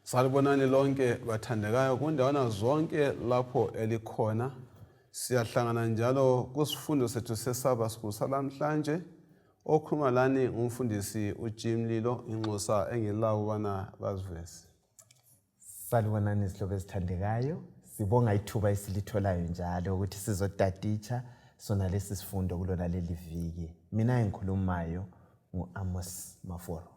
Salibonani lonke bathandekayo kundawana zonke lapho elikhona. Siyahlangana njalo kusifundo sethu se-Sabbath kusalamhlanje. Okhuluma lani umfundisi uJimlilo inxusa engilawo bana bazivese. Salibonani isihlobo esithandekayo. Sibonga ithuba esilitholayo njalo ukuthi sizotaticha sona lesi sifundo kulona leli viki. Mina engikhulumayo ngu-Amos Maforo.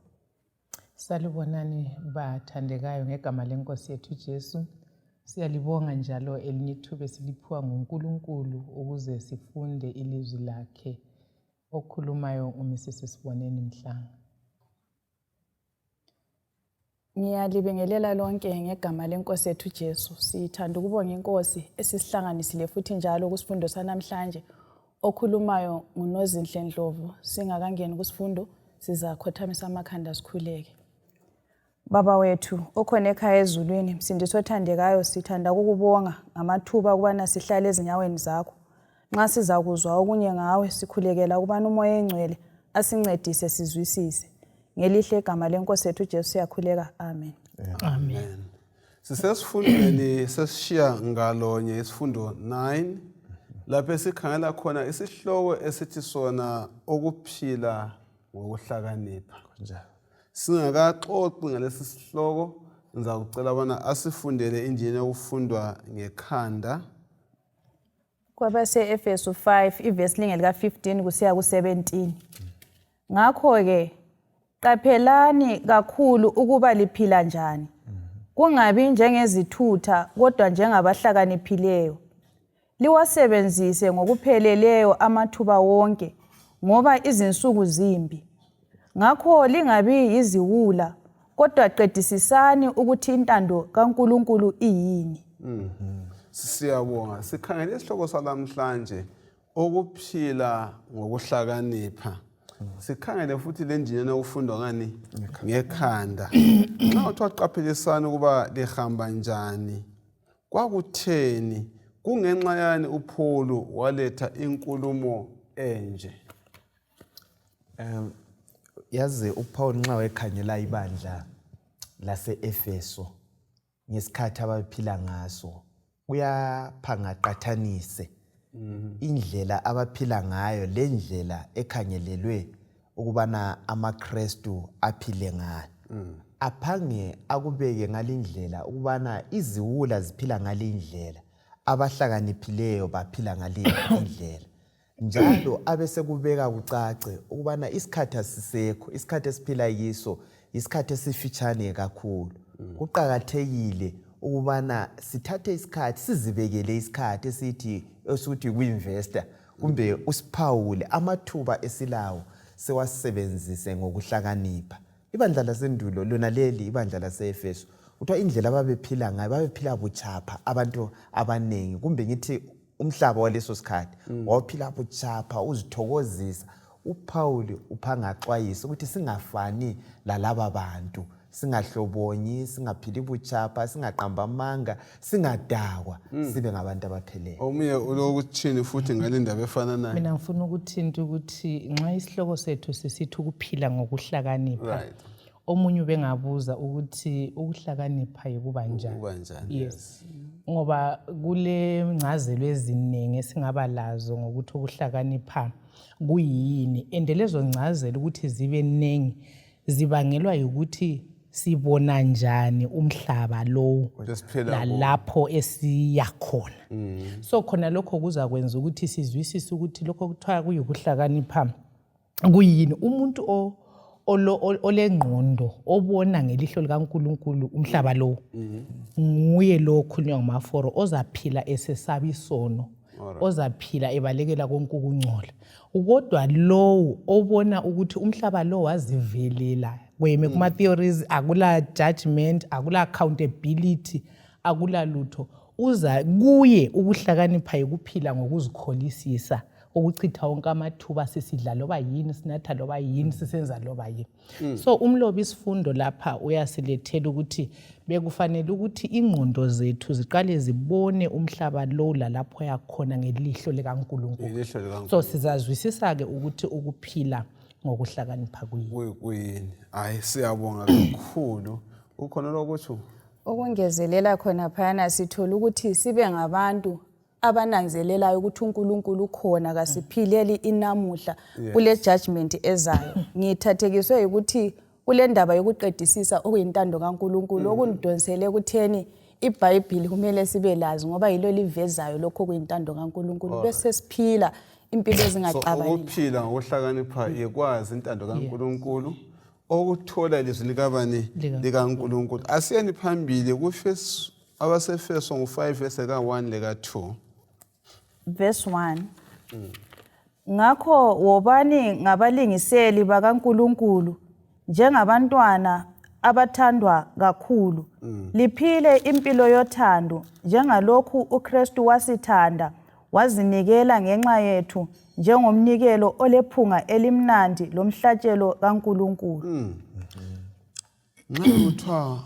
Salibonani bathandekayo ngegama lenkosi yethu Jesu. Siyalibonga njalo elinye ithuba esiliphiwa nguNkulunkulu ukuze sifunde ilizwi lakhe. Okhulumayo uMrs Siboneni Mhlanga. Ngiyalibingelela lonke ngegama lenkosi yethu Jesu. Sithanda ukubonga inkosi esisihlanganisile futhi njalo kusifundo sanamhlanje. Okhulumayo nguNozinhle Ndlovu. Singakangeni kusifundo sizakhothamisa amakhanda sikhuleke. Baba wethu okhona ekhaya ezulwini, msindisi othandekayo, sithanda ukukubonga ngamathuba ukubana sihlale ezinyaweni zakho. Nxa sizakuzwa okunye ngawe sikhulekela ukubana umoya engcwele asincedise sizwisise. Ngelihle igama lenkosi yethu Jesu siyakhuleka. Amen. Amen. Sisesifundweni sesitshiyagalolunye isifundo 9 lapho esikhangela khona isihloko esithi sona ukuphila ngokuhlakanipha. Singakaxoxi ngalesi sihloko ngizakucela bona asifundele indlela yokufundwa ngekhanda. Kwabase Efeso 5 ivesi lika 15 kusiya ku 17. Ngakho ke qaphelani kakhulu ukuba liphila njani. Kungabi njengezithutha kodwa njengabahlakaniphileyo. Liwasebenzise ngokupheleleyo amathuba wonke ngoba izinsuku zimbi. Ngakho lingabi yiziwula kodwa qedisisani ukuthi intando kaNkulunkulu iyini. Siyabonga. Sikhangele isihloko salamhlanje ukuphila ngokuhlakanipha. Sikhangele futhi le njini yokufundwa ngani ngekhanda. Nxa uthi waqaphelisana ukuba lihamba njani kwakutheni kungenxa yani uPaul waletha inkulumo enje. Yazi uPaul nxa wekhangela ibandla lase-Efeso ngesikhathi abaphila ngaso uyaphanga qathanise indlela abaphila ngayo lendlela ekhangelelwe ukubana amaKristu aphile ngayo. Aphange akubeke ngalindlela ukubana iziwula ziphila ngalindlela, abahlakaniphileyo baphila ngalindlela. Njalo abesekubeka kucace ukubana isikhathi asisekho, isikhathi esiphila kiso isikhathi esifitshane kakhulu. Kuqakathekile ukubana sithathe isikhathi sizibekele isikhathi esithi ku-investor kumbe usiphawule amathuba esilawo sewasebenzise ngokuhlakanipha. Ibandla lasendulo lona leli ibandla lase-Efeso kuthiwa indlela ababephila ngayo babephila buchapha abantu abanengi kumbe ngithi umhlaba waleso sikhathi waphila buchapha uzithokozisa. uPaul uphanga axwayisa ukuthi singafani lalaba bantu, singahlobonyi, singaphili buchapha, singaqamba amanga, singadakwa, sibe ngabantu abaphelele. Omunye ulokuthini futhi ngalendaba efana nayo. Mina ngifuna ukuthinta ukuthi nxa isihloko sethu sisithi ukuphila ngokuhlakanipha. Omunye ubengabuza ukuthi ukuhlakanipha yikuba njani. Yes. Ngoba kule ngcazelo eziningi esingaba lazo ngokuthi ukuhlakanipha kuyini, endelezo ngcazelo ukuthi zibe ningi zibangelwa ukuthi sibona njani umhlaba lo lapho esiyakhona. So khona lokho kuza kwenza ukuthi sizwisise ukuthi lokho kuthiwa kuyikuhlakanipha kuyini. Umuntu olengqondo obona ngelihlo likaNkulunkulu umhlaba lo nguye lo okhulunywa nguMaforo ozaphila esesaba isono, ozaphila ebalekela konke ukungcola. Kodwa lo obona ukuthi umhlaba lo wazivelela kweme kuma theories, akula judgment, akula accountability, akula lutho, uza kuye ukuhlakanipha ukuphila ngokuzikholisisa, ukuchitha wonke amathuba sisidla loba yini, sinatha loba yini, sisenza loba yini. So umlobi isifundo lapha uyasilethela ukuthi bekufanele ukuthi ingqondo zethu ziqale zibone umhlaba lo lapho yakhona ngelihlo likaNkulunkulu. So sizazwisisa ke ukuthi ukuphila ngokuhlakanipha kuyini. Hayi siyabonga kakhulu. Ukhona lokuthi Okungezelela khona phayana sithola ukuthi sibe ngabantu abananzelelayo ukuthi uNkulunkulu ukhona kasiphileli inamuhla kule judgment ezayo. Ngithathekiswe ukuthi kule ndaba yokuqedisisa okuyintando kaNkulunkulu okundonsele kutheni iBhayibheli kumele sibe lazi ngoba yilo livezayo lokho kuyintando kaNkulunkulu bese siphila impilo ezingaxabani. Ukuphila ngokuhlakanipha ikwazi intando kaNkulunkulu okuthola ilizwi likabani likaNkulunkulu. Asiyeni phambili abasefeso 5 verse 1 leka 2. Verse 1. Ngakho wobani ngabalingiseli bakaNkulunkulu njengabantwana abathandwa kakhulu. Liphile impilo yothando njengalokhu uKristu wasithanda wazinikela ngenxa yethu njengomnikelo olephunga elimnandi lomhlatshelo kaNkulunkulu. Nxa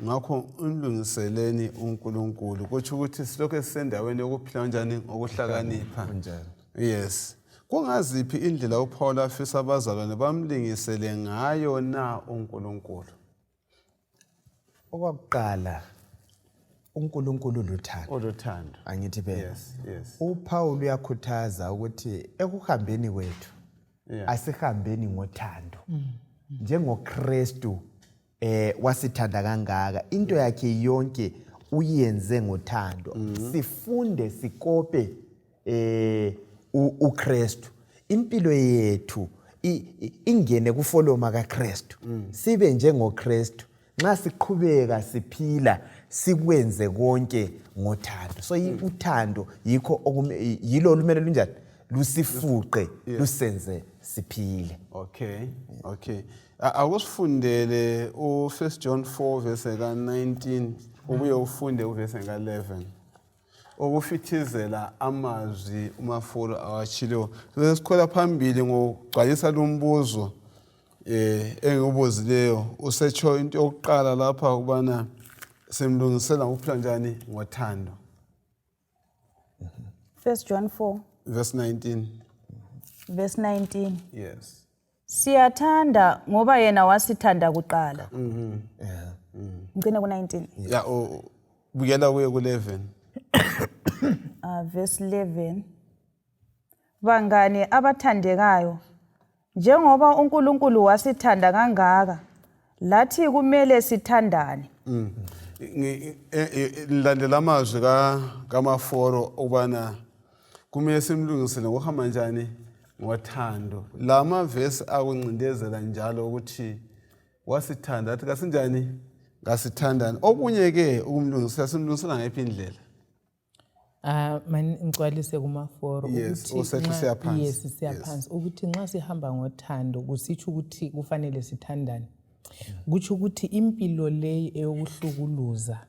ngakho unlungiseleni uNkulunkulu kuthi ukuthi silokho sisendaweni yokuphila kanjani ngokuhlakanipha. Yes. Kungaziphi indlela uPaul afisa abazalwane bamlingisele ngayo na uNkulunkulu? Okwakuqala uNkulunkulu luthando. Angithi phela. Yes. uPaul uyakhuthaza ukuthi ekuhambeni kwethu asihambeni ngothando. NjengoKristu wasithanda kangaka into yakhe yonke uyenze ngothando. Sifunde sikope uKristu. Impilo yethu ingene kufoloma kaKristu. Sibe njengoKristu. Nxa siqhubeka siphila sikwenze konke ngothando. So uthando yikho yilo lumele lunjani lusifuqe lusenze siphile. Okay. Akusifundele u1 John 4 verse ka 19 ubuye ufunde uverse ka 11. Okufithizela amazwi umafuro awachilo. Sesikhola phambili ngogcwalisa lumbuzo engibuzileyo usecho into yokuqala lapha kubana semlungisela ngokuphila njani ngothando. 1 John 4 verse 19. Verse 19. Yes. Siyathanda ngoba yena wasithanda kuqala. Ngicina ku19. Yeah, buyela kuye ku11. Verse 11. Bangane abathandekayo njengoba uNkulunkulu wasithanda kangaka lathi kumele sithandane. Landela amazwi kaMaforo ubana kumele simlungisele ngokuhamba njani ngothando. Lama verse akuncindezela njalo ukuthi wasithanda athi kasinjani ngasithandana. Okunye ke ukumlungisela simlungisela ngephi indlela? Ngicwalise kumaforo ukuthi siyaphansi ukuthi nxa sihamba ngothando kusitsho ukuthi kufanele sithandane. Kutsho ukuthi impilo leyi eyokuhlukuluza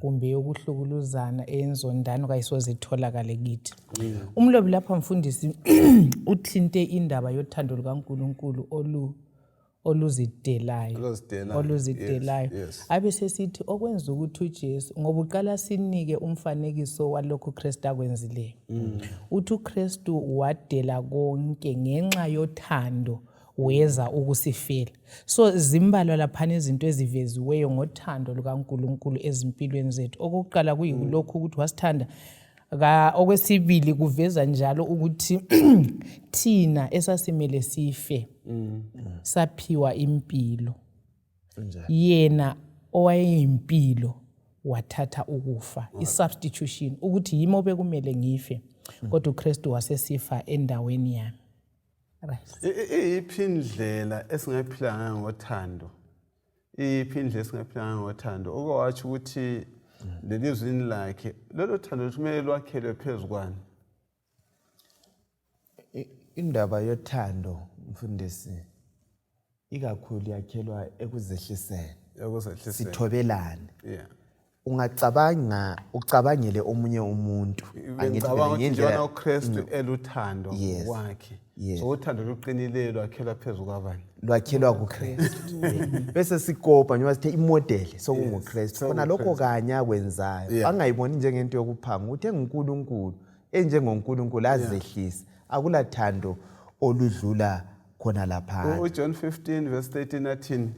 kumbe yokuhlukuluzana eyenzondano kayisoze itholakale kithi. Umlobi lapha mfundisi uthinte indaba yothando lukaNkulunkulu oluzidelayo. Abe sesithi okwenza ukuthi uJesu ngoba uqala sinike umfanekiso walokho uKristu akwenzileyo. Uthi uKristu wadela konke ngenxa yothando weza ukusifela. So zimbalwa lapha izinto eziveziweyo ngothando lukaNkulunkulu ezimpilweni zethu. Okokuqala kuyilokho ukuthi wasithanda. Okwesibili kuveza njalo ukuthi thina esasimele sife saphiwa impilo. Yena owayeyimpilo wathatha ukufa. Isubstitution ukuthi yimo bekumele ngife kodwa uKristu wasesifa endaweni yami. Iphindlela esingaphila ngayo ngothando. Iphindlela esingaphila ngayo ngothando. Okwathi ukuthi lelizwini lakhe lelo thando luthumele lwakhelwe phezukwane. Indaba yothando mfundisi ikakhulu yakhelwa ekuzehliseni. Sithobelane. Ungacabanga ucabangele omunye umuntu angicabanga njengoba uKristu eluthando wakhe. So uthando luqinile lwakhelwa phezulu kwabani? Lwakhelwa kuKristu. Bese sikopa njengoba sithe imodeli sokunguKristu. Khona lokho kanye akwenzayo. Angayiboni njengento yokuphanga. Uthe uNkulunkulu enjengoNkulunkulu azehlisa. Akulathando oludlula khona lapha. John 15 verse 13 athini?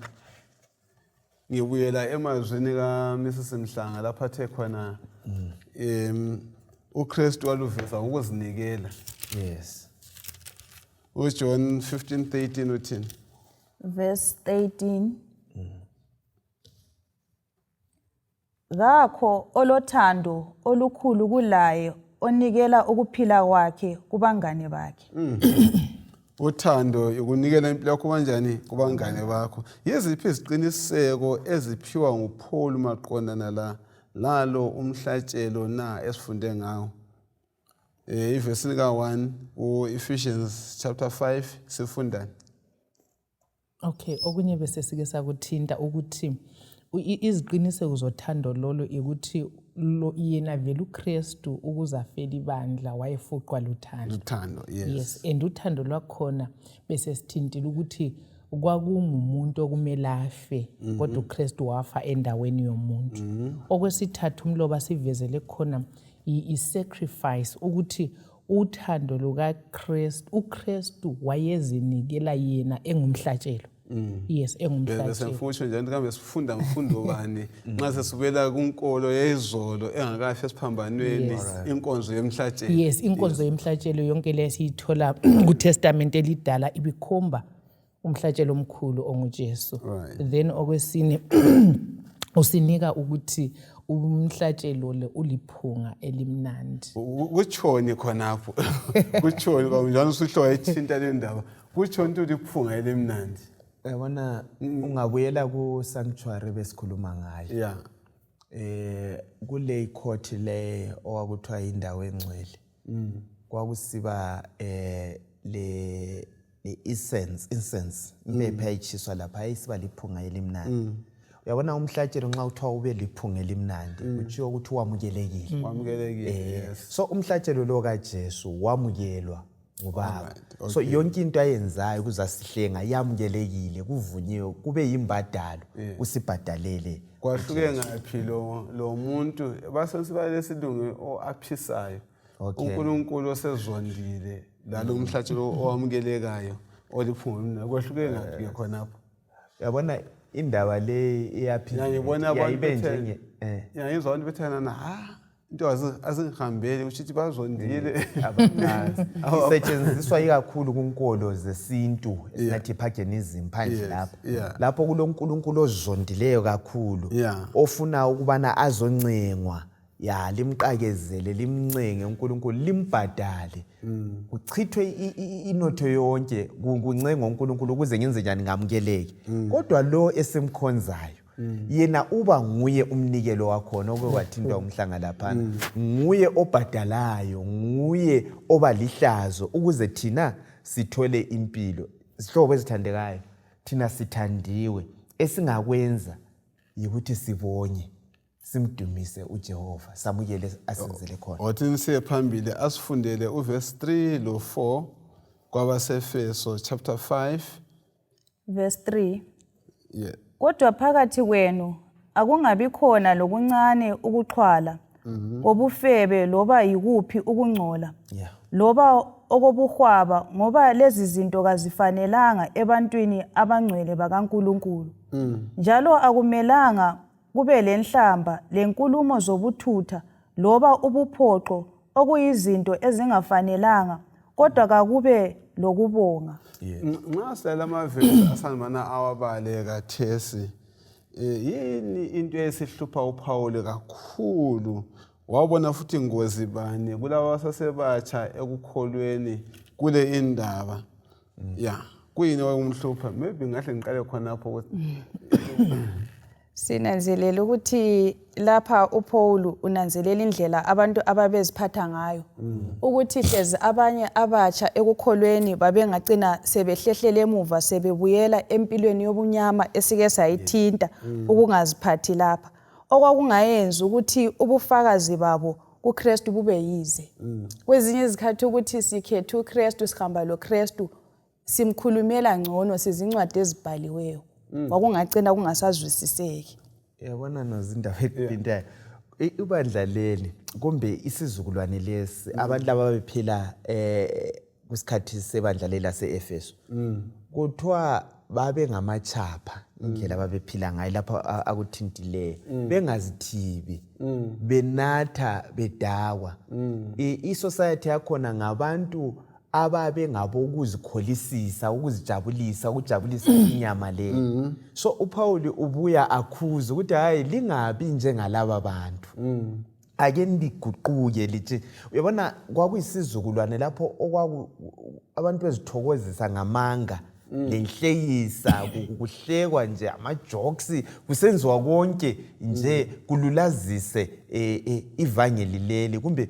ngibuyela emazwini kaMrs Mhlanga lapha athe khona uKristu waluveza ukuzinikela. Yes. uJohn 15:13 uthini? Verse 13. Ngakho olothando olukhulu kulaye onikela ukuphila kwakhe kubangane bakhe. Uthando ukunikela impilo yakho kanjani kubangane bakho. Yiziphi iziqiniseko eziphiwa nguPaul maqondana lalo umhlatshelo na esifunde ngawo? Ivesi ka1 uEphesians chapter 5 sifundani? Okay, okunye bese sike sakuthinta ukuthi iziqiniseko zothando lolo ukuthi yena vele uKristu ukuze afele ibandla wayefuqwa luthando. Luthando, yes. Yes, and uthando lwakhona bese sithintile ukuthi kwakungumuntu okumele afe kodwa uKristu wafa endaweni yomuntu. Okwesithathu umloba sivezele khona i-sacrifice ukuthi uthando lukaKristu uKristu wayezinikela yena engumhlatshelo. Yes, engumhlatshelo. Bese mfutho njalo kambe sifunda mfundo bani nxa sesibela kunkolo yezolo engakafi esiphambanweni inkonzo yemhlatshelo. Yes, inkonzo yemhlatshelo yonke lesiyithola kuTestament elidala ibikhomba umhlatshelo omkhulu onguJesu. Then okwesine usinika ukuthi umhlatshelo le uliphunga elimnandi. Kutshoni khonapho? Kutshoni kanjalo usihloya ithinta le ndaba. Kutshoni ukuthi liphunga elimnandi. Yabona ungabuyela ku sanctuary besikhuluma ngayo. Yeah. Kule court le owakuthiwa indawo engcwele. Kwakusiba le incense impepha ayichiswa lapha ayisiba liphunga elimnandi. Uyabona umhlatshelo nxa uthiwa ube liphunga elimnandi kutshiwo ukuthi wamukelekile. Wamukelekile, yes. So umhlatshelo lo kaJesu wamukelwa ngubaba. So yonke into ayenzayo kuzasihlenga yamukelekile kuvunyiwe kube yimbadalo usibhadalele. Kwahluke ngaphi lo muntu basesiba lesilungu oaphisayo. uNkulunkulu osezondile lalo umhlatshelo owamukelekayo oliphunga kwahluke ngaphi ke khonapho? Yabona indaba le iyaphila ngibona abantu njenge ngiyizwa abantu bethana na into azingihambeli ukuthi bazondile abangazi isetshenziswa ikakhulu kunkolo zesintu esingathi paganism phandle lapho kuloNkulunkulu ozondileyo kakhulu ofuna ukubana azoncengwa limqakezele limncenge uNkulunkulu limbhadale kuchithwe inotho yonke kuncenga uNkulunkulu ukuze ngenze njani ngamukeleke kodwa lo esimkhonzayo yena uba nguye umnikelo wakhona okwathindwa umhlanga lapha nguye obhadalayo nguye oba lihlazo ukuze thina sithole impilo. Sihlobo ezithandekayo thina sithandiwe esingakwenza yikuthi sibonye simdumise uJehova samukele asenzele khona. Othi siye phambili asifundele uverse 3 lo 4 kwabaseFeso chapter 5 verse 3. Yeah. Kodwa phakathi kwenu akungabi khona lokuncane ukuxhwala obufebe loba yikuphi ukungcola loba okobuhwaba ngoba lezi zinto kazifanelanga ebantwini abangcwele bakaNkulunkulu. Njalo akumelanga kube lenhlamba lenkulumo zobuthutha loba ubuphoqo okuyizinto ezingafanelanga kodwa kakube lokubonga. Nxa sala amavesi asanibana awabale kathesi yini into esihlupha uPaul kakhulu wabona futhi ingozi bani kulabo abasebatsha ekukholweni kule indaba kuyini okumhlupha maybe ngahle ngiqale khonapho ukuthi sinanzelela ukuthi lapha uPaul unanzelela indlela abantu ababeziphatha ngayo ukuthi hlezi abanye abatsha ekukholweni babengagcina sebehlehlele emuva sebebuyela empilweni yobunyama esike sayithinta ukungaziphathi lapha okwakungayenza ukuthi ubufakazi babo kuKristu bube yize. Kwezinye izikhathi ukuthi sikhethe uKristu sihamba loKristu simkhulumela ngcono sizincwadi ezibhaliweyo wakungagcina kungasazwisiseki. Yabona nozindaba eziphindayo ibandla leli kumbe isizukulwane lesi abantu laba bephila kusikhathi sebandla leli laseEfeso kuthiwa babe ngamachapha indlela ababephila ngayo lapho akuthintileyo bengazithibi benatha bedakwa i-society yakhona ngabantu ababe ngabo ukuzikholisisa ukuzijabulisa ukujabulisa inyama leyo so uPaul ubuya akhuza ukuthi hayi lingabi njengalaba bantu ake ndiguquke lithi uyabona kwakuyisizukulwane lapho abantu bezithokozisa ngamanga lenhlekisa kuhlekwa nje ama-jokes kusenziwa konke nje kululazise ivangeli leli kumbe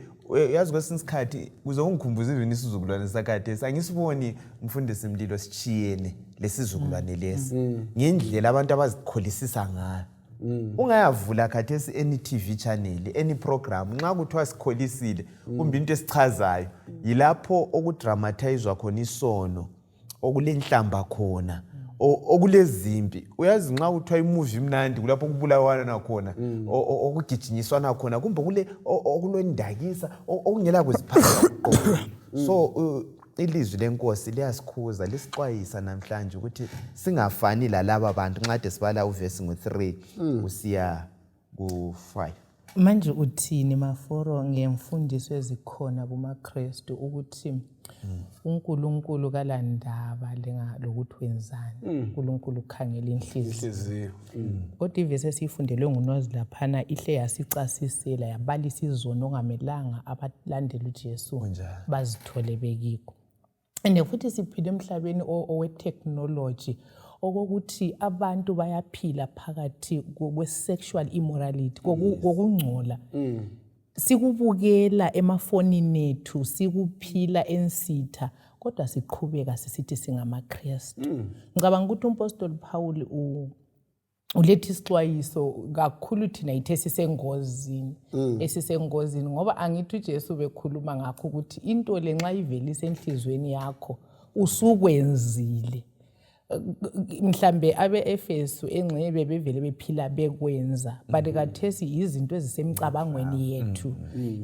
yazi kwesinye isikhathi kuze ungikhumbuze even isizukulwane sakade angisiboni mfundisi Mlilo sichiyene lesizukulwane lesi ngendlela abantu abazikholisisa ngayo ungayavula khathesi any TV channel any program nxa kuthiwa sikholisile kumbe into esichazayo yilapho okudramatizwa khona isono okulenhlamba khona okulezimpi uyazi nxa kuthiwa imovie imnandi kulapho kubulawana khona okugijinyiswana khona kumbe kule okulondakisa okungela kuziphatha so ilizwi lenkosi liyasikhuza lisixwayisa namhlanje ukuthi singafani lalaba bantu nxa sibala uverse ngo3 usiya ku5 manje uthini Maforo ngemfundiso ezikhona kumaKristu ukuthi uNkulunkulu kalandaba lokuthi wenzani uNkulunkulu ukhangela inhliziyo kodwa ivese sifundelwe nguNozi laphana ihle yasicasisela yabalisa izono ongamelanga abalandela uJesu bazithole bekiko and futhi siphile emhlabeni owe-technology okokuthi abantu bayaphila phakathi kwe-sexual immorality kokungcola sikubukela emafonini ethu sikuphila ensitha kodwa siqhubeka sisithi singamaKristu ngicabanga ukuthi umpostoli Paul ulethi isixwayiso kakhulu thina ithe esisengozini ngoba angithi uJesu bekhuluma ngakho ukuthi into le nxa ivelisa enhlizweni yakho usukwenzile mhlambe abe-Efesu enxebe bevele bephila bekwenza but kathesi izinto ezisemcabangweni yethu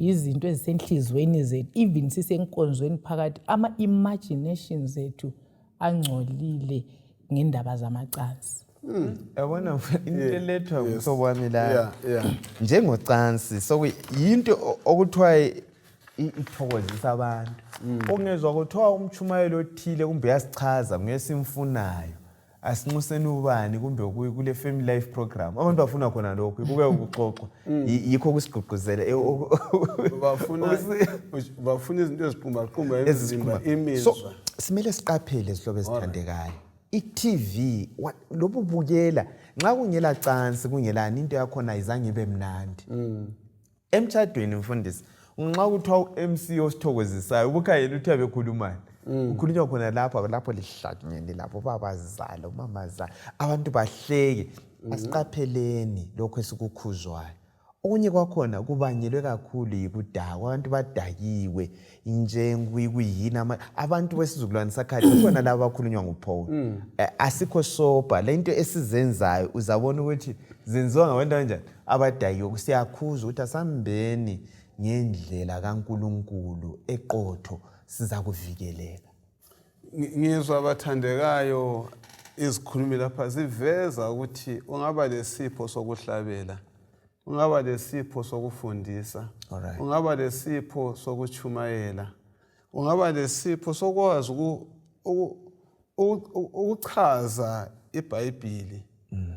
izinto ezisenhlizweni zethu even sisenkonzweni phakathi ama-imaginations zethu angcolile ngendaba zamacansi yabona into elethwa umhlobo wami la njengocansi so yinto okuthiwa ithokozisa abantu ongezwa kuthiwa umchumayelo othile kumbe yasichaza ngesimfunayo asinxuseni ubani kumbe kule family life program abantu bafuna khona lokho kube ukuxoxwa yikho kusigqugquzela bafuna izinto eziqhumaqhumba emzimba imizwa so simele siqaphele izihlobo ezithandekayo i-TV lobu bukela nxa kungela cansi kungelani into yakhona ayizange ibe mnandi emtshadweni mfundisi nxa kuthiwa uMC osithokozisayo ubukhayela uthi abekhulumani ukhulunywa khona lapho lihlanyene lapho babazala umamazala abantu bahleke asiqapheleni lokho esikukhuzwayo okunye kwakhona kubanyelwe kakhulu yikudakwa abantu badakiwe kuyini abantu besizukulwane sakhathi kukhona laba abakhulunywa nguPaul asikho soba le into esizenzayo uzabona ukuthi zenziwa ngabantu kanjani abadakiwe kusiyakhuza ukuthi asambeni ngendlela kaNkulunkulu eqotho siza kuvikeleka ngizwa abathandekayo izikhulumi lapha ziveza ukuthi ungaba lesipho sokuhlabela ungaba lesipho sokufundisa ungaba lesipho sokuchumayela ungaba lesipho sokwazi ukuchaza iBhayibheli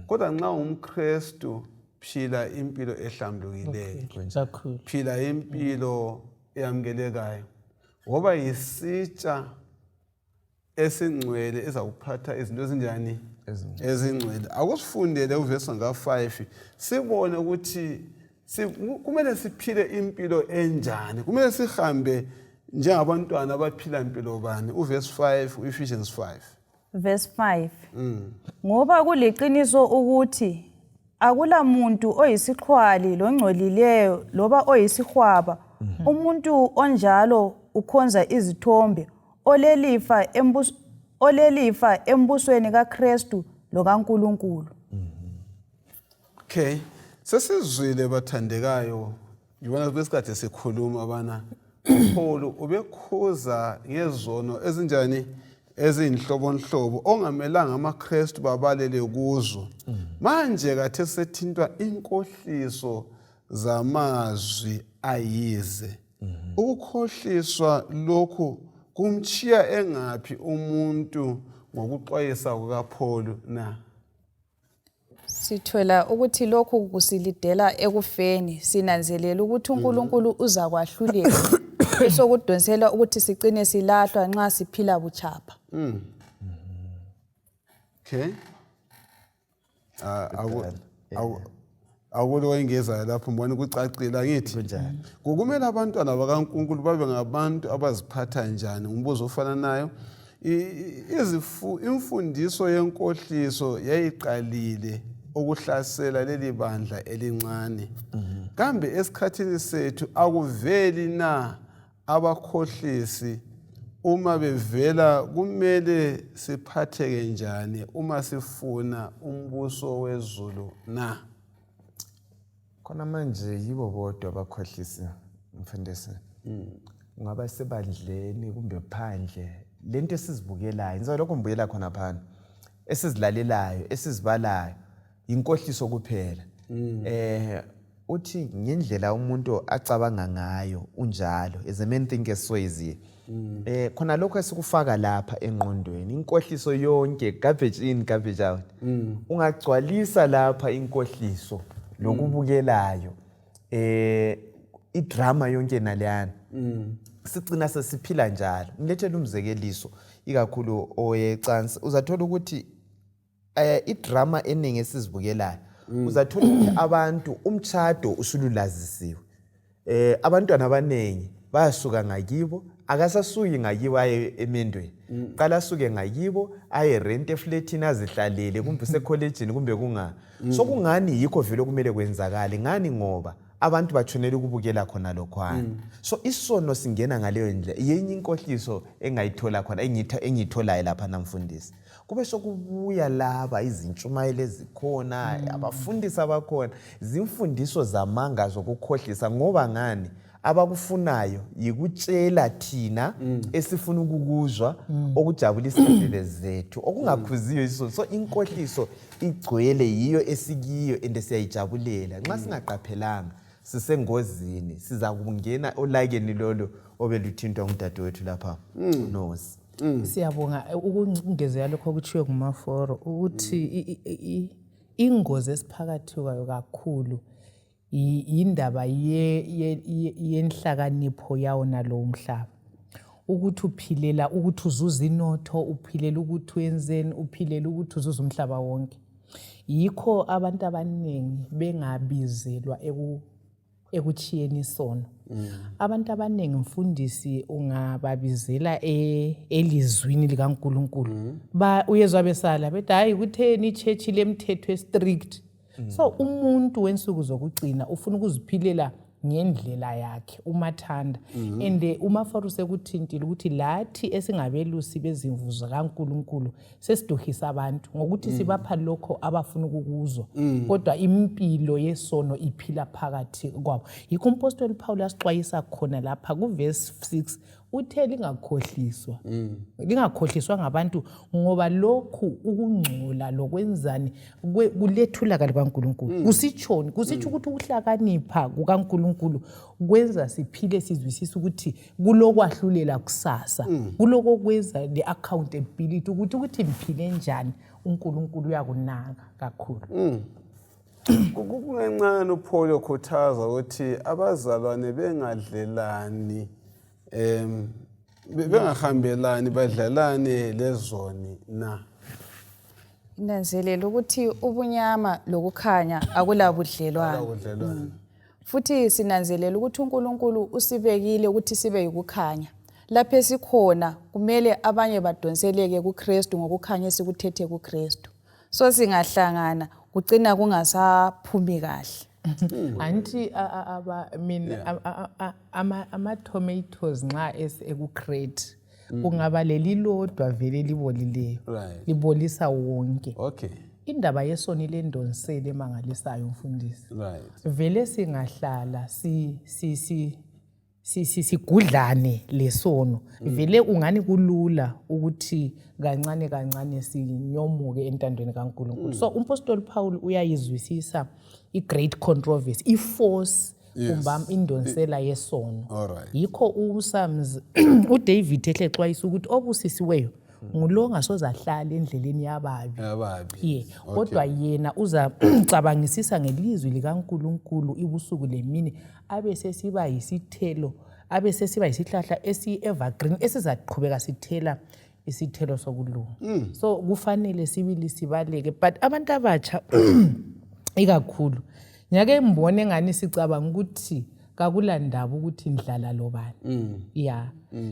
kodwa nxa umKristu phila impilo ehlambulukileyo phila impilo eyamukelekayo ngoba yisitsha esingcwele ezakuphatha izinto ezinjani ezingcwele akusifundele uverse nga5 sibone ukuthi kumele siphile impilo enjani kumele sihambe njengabantwana abaphila impilo bani uverse 5 Ephesians 5 verse 5 ngoba kuliqiniso ukuthi akula muntu oyisixhwali longcolileyo loba oyisihwaba umuntu onjalo ukhonza izithombe olelifa embusweni kaKristu lokaNkulunkulu. Okay, sesizwile bathandekayo yibona kwesikhathi sikhuluma bana Paul ubekhuza ngezono ezinjani eziyinhlobonhlobo ongamelanga amaKristu babalele kuzo. Manje kathe sethintwa inkohliso zamazwi ayize. Ukukhohliswa lokhu kumchiya engaphi umuntu ngokuxwayisa kukaPaul na? Sithola ukuthi lokhu kusilidela ekufeni, sinanzelela ukuthi uNkulunkulu uza kwahlulela esokudonsela ukuthi sigcine silahlwa nxa siphila buchapha. Okay. Akulo wengeza lapho mbona kucacile ngithi. Kukumele abantwana bakaNkulunkulu babe ngabantu abaziphatha njani. Umbuzo ofana nayo. Imfundiso yenkohliso yayiqalile ukuhlasela leli bandla elincane. Kambe esikhathini sethu akuveli na abakhohlisi? Uma bevela kumele siphatheke njani uma sifuna umbuso wezulu na? Khona manje yibo bodwa abakhohlisi mfundisi. Ungaba sebandleni kumbe phandle. Lento esizibukelayo, ngizo lokho ngibuyela khona phana. Esizilalelayo, esizibalayo, inkohliso kuphela. Uthi ngendlela umuntu acabanga ngayo unjalo, as a man thinketh so is he. Khona lokho esikufaka lapha engqondweni, inkohliso yonke, garbage in, garbage out. Ungagcwalisa lapha inkohliso lokubukelayo. Idrama yonke naleyana. Sicina sesiphila njalo. Ngilethele umzekeliso ikakhulu oyecansi. Uzathola ukuthi idrama eningi esizibukelayo. Uzathola ukuthi abantu umtshado usululazisiwe. Abantwana abaningi bayasuka ngakibo, akasasuki ngakibo aye emendweni. Qala asuke ngakibo aye rent eflatini azihlalele kumbe secollegeini kumbe kunga. So kungani yikho vele kumele kwenzakale ngani ngoba abantu batshonela ukubukela khona lokhwana. So isono singena ngaleyo ndlela. Yenye inkohliso engayithola khona engiyitholayo lapha namfundisi. Kube sokubuya laba izintshumayelo ezikhona, abafundisi abakhona, zimfundiso zamanga zokukhohlisa ngoba ngani abakufunayo yikutshela thina esifuna ukukuzwa okujabulisa impilo zethu okungakhuziyo isono. So inkohliso igcwele yiyo esikiyo ende siyayijabulela. Nxa singaqaphelanga sisengozini, siza kungena olayekeni lolo obeluthintwa ngudadewethu lapha uNosi. Siyabonga ukungezela lokho okuchiwe kumaforo ukuthi ingozi esiphakathi kwayo kakhulu indaba yenhlakanipho yawo nalowo mhlaba. Ukuthi uphilela ukuthi uzuza inotho, uphilela ukuthi wenzeni, uphilela ukuthi uzuza umhlaba wonke. Yikho abantu abaningi bengabizelwa ekuchiyeni isono. Abantu abaningi mfundisi ungababizela elizwini likaNkulunkulu. Uyezwa besala bethi hayi kutheni ichurch lemthetho strict. So umuntu wensuku zokugcina ufuna ukuziphilela ngendlela yakhe umathanda. And umafaro sekuthintile ukuthi lathi esingabelusi bezimvu zikaNkulunkulu sesiduhisa abantu ngokuthi sibapha lokho abafuna ukukuzwa. Kodwa impilo yesono iphila phakathi kwabo. Yikho umpostoli Paul asixwayisa khona lapha kuverse 6 uthe lingakhohliswa. Lingakhohliswa ngabantu ngoba lokhu ukungcola lokwenzani kulethula kaNkulunkulu. Kusitshoni, kusitsho ukuthi ukuhlakanipha kukaNkulunkulu kwenza siphile sizwisisa ukuthi kulokwahlulela kusasa. Kulokwenza le accountability ukuthi mphile njani uNkulunkulu uyakunaka kakhulu. Kungencane uPaul okhuthaza ukuthi abazalwane bengadlelani bengahambelani badlalane lezoni na. Nanzelela ukuthi ubunyama lokukhanya akulabudlelwane. Futhi sinanzelela ukuthi uNkulunkulu usibekile ukuthi sibe yikukhanya. Lapho esikhona kumele abanye badonseleke kuKristu ngokukhanya esikuthethe kuKristu. So singahlangana kugcina kungasaphumi kahle. Anti ama tomatoes nxa ekucrate kungaba lelilodwa vele libolileyo libolisa wonke. Okay. Indaba yesono ilendonsele emangalisayo mfundisi. Right. Vele singahlala sigudlane lesono vele ungani kulula ukuthi kancane kancane sinyomuke entandweni kaNkulunkulu. So umpostoli Paul uyayizwisisa i-great controversy, i-force kumbam indonsela yesono. Yikho uSams uDavid ehlexwayisa ukuthi obusisiweyo ngulo ongasoze ahlala endleleni yababi. Kodwa yena uzacabangisisa ngelizwi likaNkulunkulu ibusuku lemini abe sesiba yisithelo, abe sesiba yisihlahla esi-evergreen esizaqhubeka sithela isithelo sokulunga. So kufanele sibili sibaleke, but abantu abatsha ikakhulu ngiyake mbone ngani sicabanga ukuthi kakulandaba ukuthi ndlala lobani.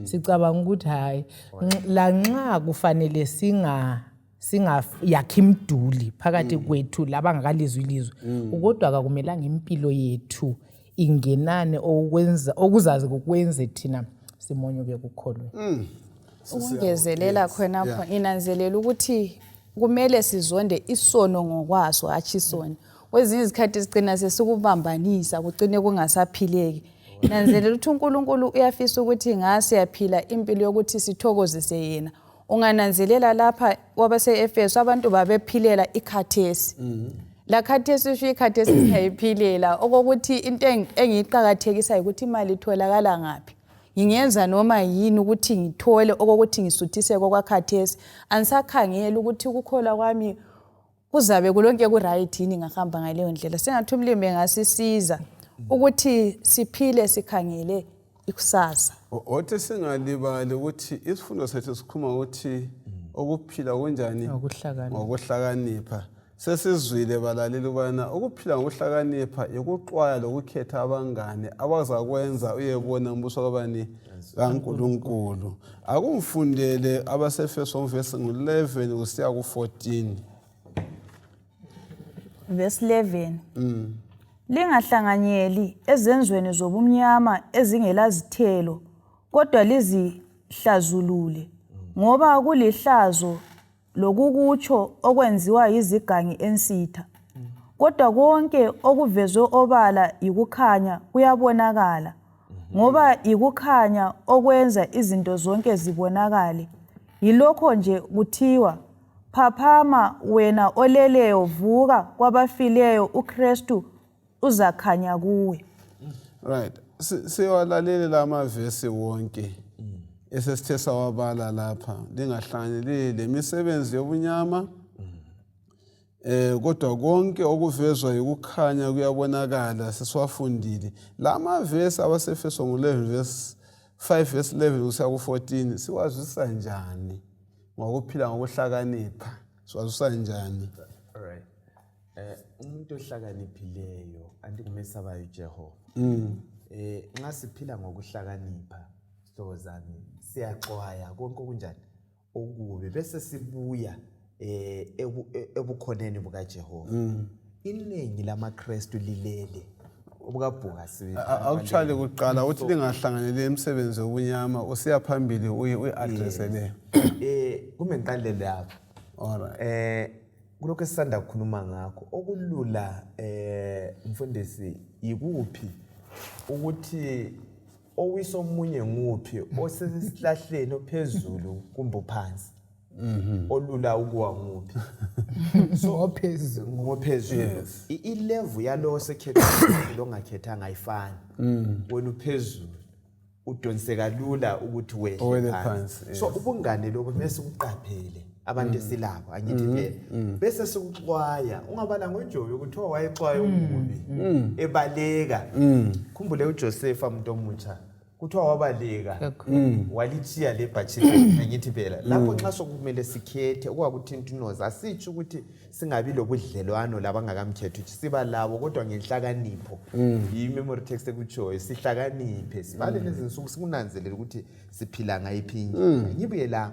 Sicabanga ukuthi hayi lanxa kufanele yakhe imduli phakathi kwethu labangakalizwi ilizwi, kodwa akumelanga impilo yethu ingenane okuzazi kukwenze thina simonyoke kukholwe. Ukungezelela khonapho inanzelela ukuthi kumele sizonde isono ngokwaso hatshi isoni. Kwezinye izikhathi sigcina sesikubambanisa kugcine kungasaphileki. Nanzelela ukuthi uNkulunkulu uyafisa ukuthi ngase yaphila impilo yokuthi sithokozise yena. Ungananzelela lapha kwabase-Efeso abantu babephilela ikhathesi. La khathesi usho ikhathesi siyayiphilela okokuthi into engiyiqakathekisa ukuthi imali itholakala ngaphi. Ngingenza noma yini ukuthi ngithole okokuthi ngisuthise kwakhathesi. Angisakhangela ukuthi ukukholwa kwami kuzabe kulonke ku-right yini ngahamba ngaleyo ndlela. Sengathi umlimi engasisiza ukuthi siphile sikhangele ikusasa. Othi singalibali ukuthi isifundo sethu sikhuluma ukuthi ukuphila kunjani ngokuhlakanipha. Sesizwile balaleli ukubana ukuphila ngokuhlakanipha ukuxwaya lokukhetha abangane abazakwenza uyebona umbuso kabani kaNkulunkulu. Akumfundele abase-Efeso verse 11 kusiya ku-14. Verse 11. Lingahlanganyeli ezenzweni zobumnyama ezingelazithelo, kodwa lizihlazulule, ngoba kulihlazo lokukutsho okwenziwa yizigangi ensitha. Kodwa konke okuvezwe obala yikukhanya kuyabonakala, ngoba yikukhanya okwenza izinto zonke zibonakale. Yilokho nje kuthiwa, phaphama wena oleleyo, vuka kwabafileyo, uKristu uzakhanya kuwe. Right. Siwalalele lama verse wonke. Esesithe sawabala lapha. Lingahlanganyeli lemisebenzi yobunyama. Kodwa konke okuvezwa yikukhanya kuyabonakala sesiwafundile. Lama verse abase-Efeso 11 verse 5 verse 11 kusiya ku-14 siwazisa njani ngokuphila ngokuhlakanipha? Siwazisa njani? Alright. Umuntu ohlakaniphileyo andikumesabayo uJehova. Nxa siphila ngokuhlakanipha sihlobo zami siyaxwaya konke okunjani okubi bese sibuya ebukhoneni bukaJehova. Iningi lamaKristu lilele obukabhuka sibe. Actually kuqala uthi lingahlanganyeli emsebenzi wobunyama usiya phambili uyi-addressele. Kumenqale lapho. Alright. Kulokho esisanda ukukhuluma ngakho okulula mfundisi yikuphi ukuthi owiso omunye nguphi osesihlahleni ophezulu kumbe phansi. Olula ukuwa nguphi. So ngophezulu. I-level yalo sekhetha longakhethanga ayifani. Wena uphezulu udonseka lula ukuthi wehle phansi. So ubungane lobo bese uqaphele abantu esilapho angithi phela bese sikuxwaya ungabala ngonjobe ukuthi wayexwaya umubi ebaleka. Khumbule uJoseph umuntu omutsha kuthiwa wabaleka walithiya lebhachini angithi phela lapho nxa sokumele sikhethe okwakuthinta unoza asitsho ukuthi singabi lobudlelwano labangakamkhetha ukuthi siba labo kodwa ngenhlakanipho. I-memory text ekutshoyo sihlakaniphe sibale lezinsuku sikunanzelela ukuthi siphila ngayiphi indlela. Ngibuye la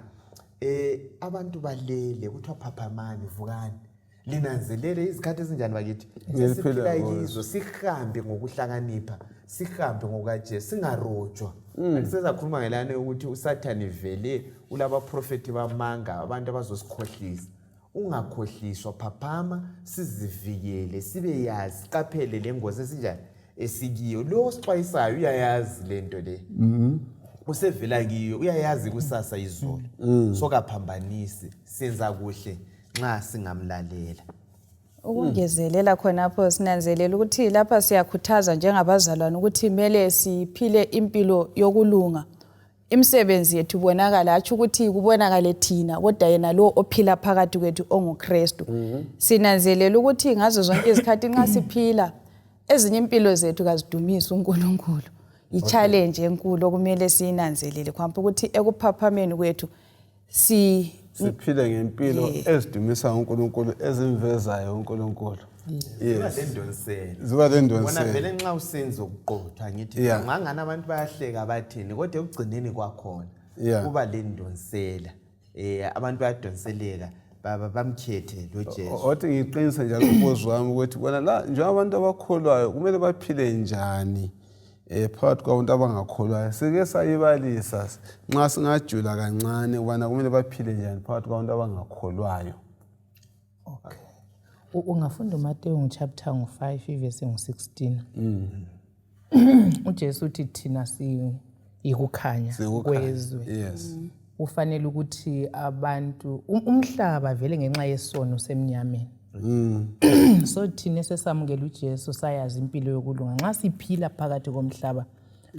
abantu balele kuthiwa phaphamani vukani linanzelele izikhathi ezinjani bakithi siphila yizo sihambe ngokuhlakanipha sihambe ngokaJesu singarojwa. Angisezakhuluma ngelana ukuthi uSathane vele ulaba prophet bamanga abantu abazosikhohlisa. Ungakhohliswa phaphama sizivikele sibe yazi qaphele lengozi esinjani esikiyo lo sixwayisayo uyayazi lento le usevela kiyo uyayazi kusasa izolo sokaphambanisi senza kuhle nxa singamlalela. Ukungezelela khonapho sinanzelela ukuthi lapha siyakhuthaza njengabazalwane ukuthi kumele siphile impilo yokulunga. Imisebenzi yethu bonakala athi ukuthi kubonakale thina kodwa yena lo ophila phakathi kwethu onguKristu. Sinanzelela ukuthi ngazo zonke izikhathi nxa siphila ezinye impilo zethu kazidumisa uNkulunkulu. I-challenge enkulu okumele siyinanzelele kwampa ukuthi ekuphaphameni kwethu siphile ngempilo ezidumisa uNkulunkulu ezimvezayo uNkulunkulu. Ziba lendonsela. Wona vele nxa usenza ukuqotha ngithi ngangana abantu bayahleka bathini kodwa ekugcineni kwakhona kuba lendonsela. Abantu bayadonseleka bamkhethe lo Jesu. Othi ngiqinise njalo umbuzo wami ukuthi bona la nje abantu abakholwayo kumele baphile njani phakathi kwabantu abangakholwayo. Sike sayibalisa nxa singajula kancane ubana kumele baphile njani phakathi kwabantu abangakholwayo. Okay. Ungafunda uMateyu chapter 5 verse 16. uJesu uthi thina siyikukhanya kwezwe. Yes. Ufanele ukuthi abantu umhlaba vele ngenxa yesono semnyameni. So thina sesamukela uJesu sayazi impilo yokulunga nxa siphila phakathi komhlaba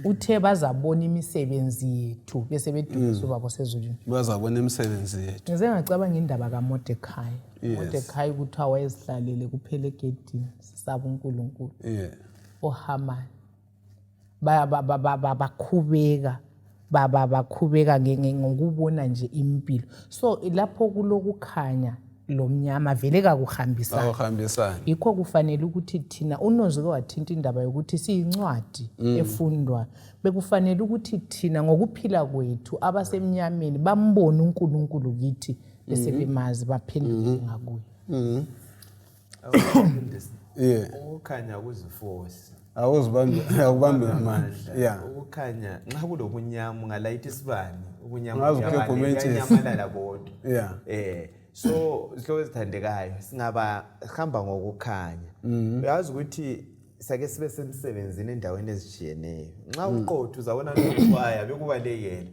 uthe bazabona imisebenzi yethu bese bedumisa ubaba osezulwini. Bazabona imisebenzi yethu. Ngize ngacabanga indaba kaMordekhai. Mordekhai kuthiwa wayezihlalele kuphela egedini sisaba uNkulunkulu. oHamani bakhubeka bakhubeka ngokubona nje impilo. So lapho kulokukhanya lomnyama vele kakuhambisana. Yikho kufanele ukuthi thina unozuke wathinta indaba yokuthi siyincwadi efundwa. Bekufanele ukuthi thina ngokuphila kwethu abasemnyameni bambone uNkulunkulu kithi bese bemazi baphenduke ngakuye. Ukukhanya kuziforce. Awuzibambi amandla. Ukukhanya nxa kulobunyama ungalayithi isibani ubunyama buyamalala bodwa. So isihlobo esithandekayo sihamba ngokukhanya. Uyazi ukuthi sake sibe semsebenzini endaweni ezitshiyeneyo. Nxa uqotho uzabona lokuwaya bekubalekela.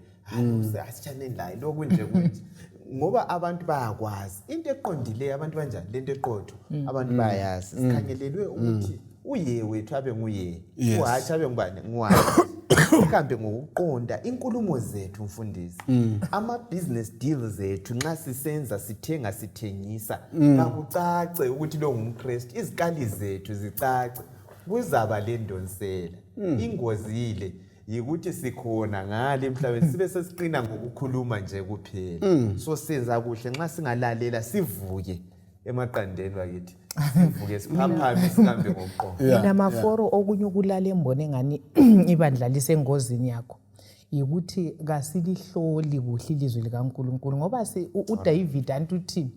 Asitshane la lokhu nje kuthi ngoba abantu bayakwazi into eqondileyo abantu kanjani lento eqotho abantu bayayazi. Sikhangelelwe ukuthi uye wethu abe nguye uhathi abe ngubani ngwathi sihambe ngokuqonda inkulumo zethu mfundisi. Ama business deals zethu nxa sisenza sithenga sithengisa akucace ukuthi lo ngumKristu. Izikali zethu zicace kuzaba lendonsela. Ingozi ile yikuthi sikhona ngale emhlabeni sibe sesiqina ngokukhuluma nje kuphela. So senza kuhle nxa singalalela sivuke emaqandeni wakithi. Sivuke siphaphame sihambe ngoqondo. Namaforo okunye ukulala embone ngani ibandla lisengozini yakho. Yikuthi kasilihloli kuhle ilizwi likaNkulunkulu ngoba uDavid antuthi